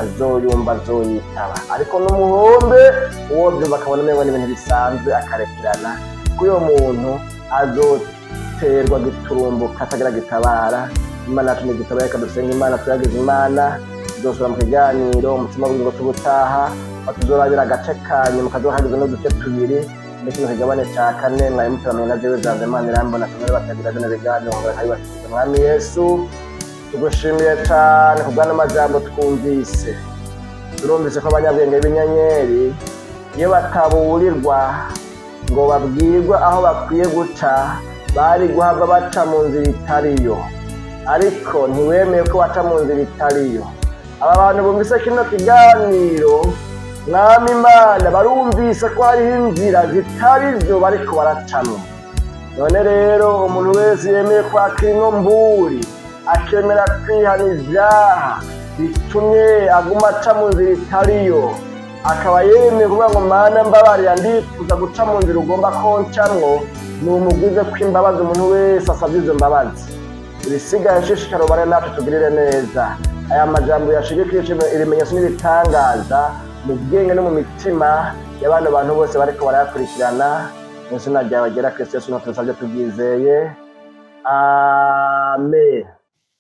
azoyumva azoyitaba. Ariko n'umuhombe uwo byumva akabona umengo n'ibintu bisanzwe akarekerana, kuko uyo muntu azoterwa giturumbuka atagira gitabara. Imana yacu n'igitabara, reka dusenga Imana, turagize Imana. Tuzosubira mu kiganiro umutima w'ingo tubutaha, batuzorabira agace kanyu mukazohagize n'uduce tubiri muri kino kigabane cya kane. Mwari muturamenye na jewe zanze Imana irambona tumere batagira bino biganiro ngo bakabibashyikiza. Mwami Yesu tugushimiye cyane ku bw'ano majambo twumvise. Turumvise ko abanyabwenge b'inyenyeri iyo bataburirwa ngo babwirwe aho bakwiye guca bari guhabwa baca mu nzira itariyo, ariko ntiwemeye ko baca mu nzira itariyo. Aba bantu bumvise kino kiganiro Mwami Imana barumvise ko hariho inzira zitari zo bariko baracamo. None rero umuntu wese yemeye kwakira ino mburi akemera kwihana ivyaha bitumye aguma aca mu nzira itariyo, akaba yemeye kuvuga ngo Mana mbabarira ndifuza guca mu nzira ugomba ko ncamwo, ni umugwize kw'imbabazi umuntu wese asabye izo mbabazi. Ibisigaye shishikara ubane natwe tugirire neza. Aya majambo yashigikije ibimenyetso n'ibitangaza mu bwenge no mu mitima y'abandi bantu bose bariko barayakurikirana. Mu izina ryawe ryera Kristo Yesu natwe tubyizeye. Amen.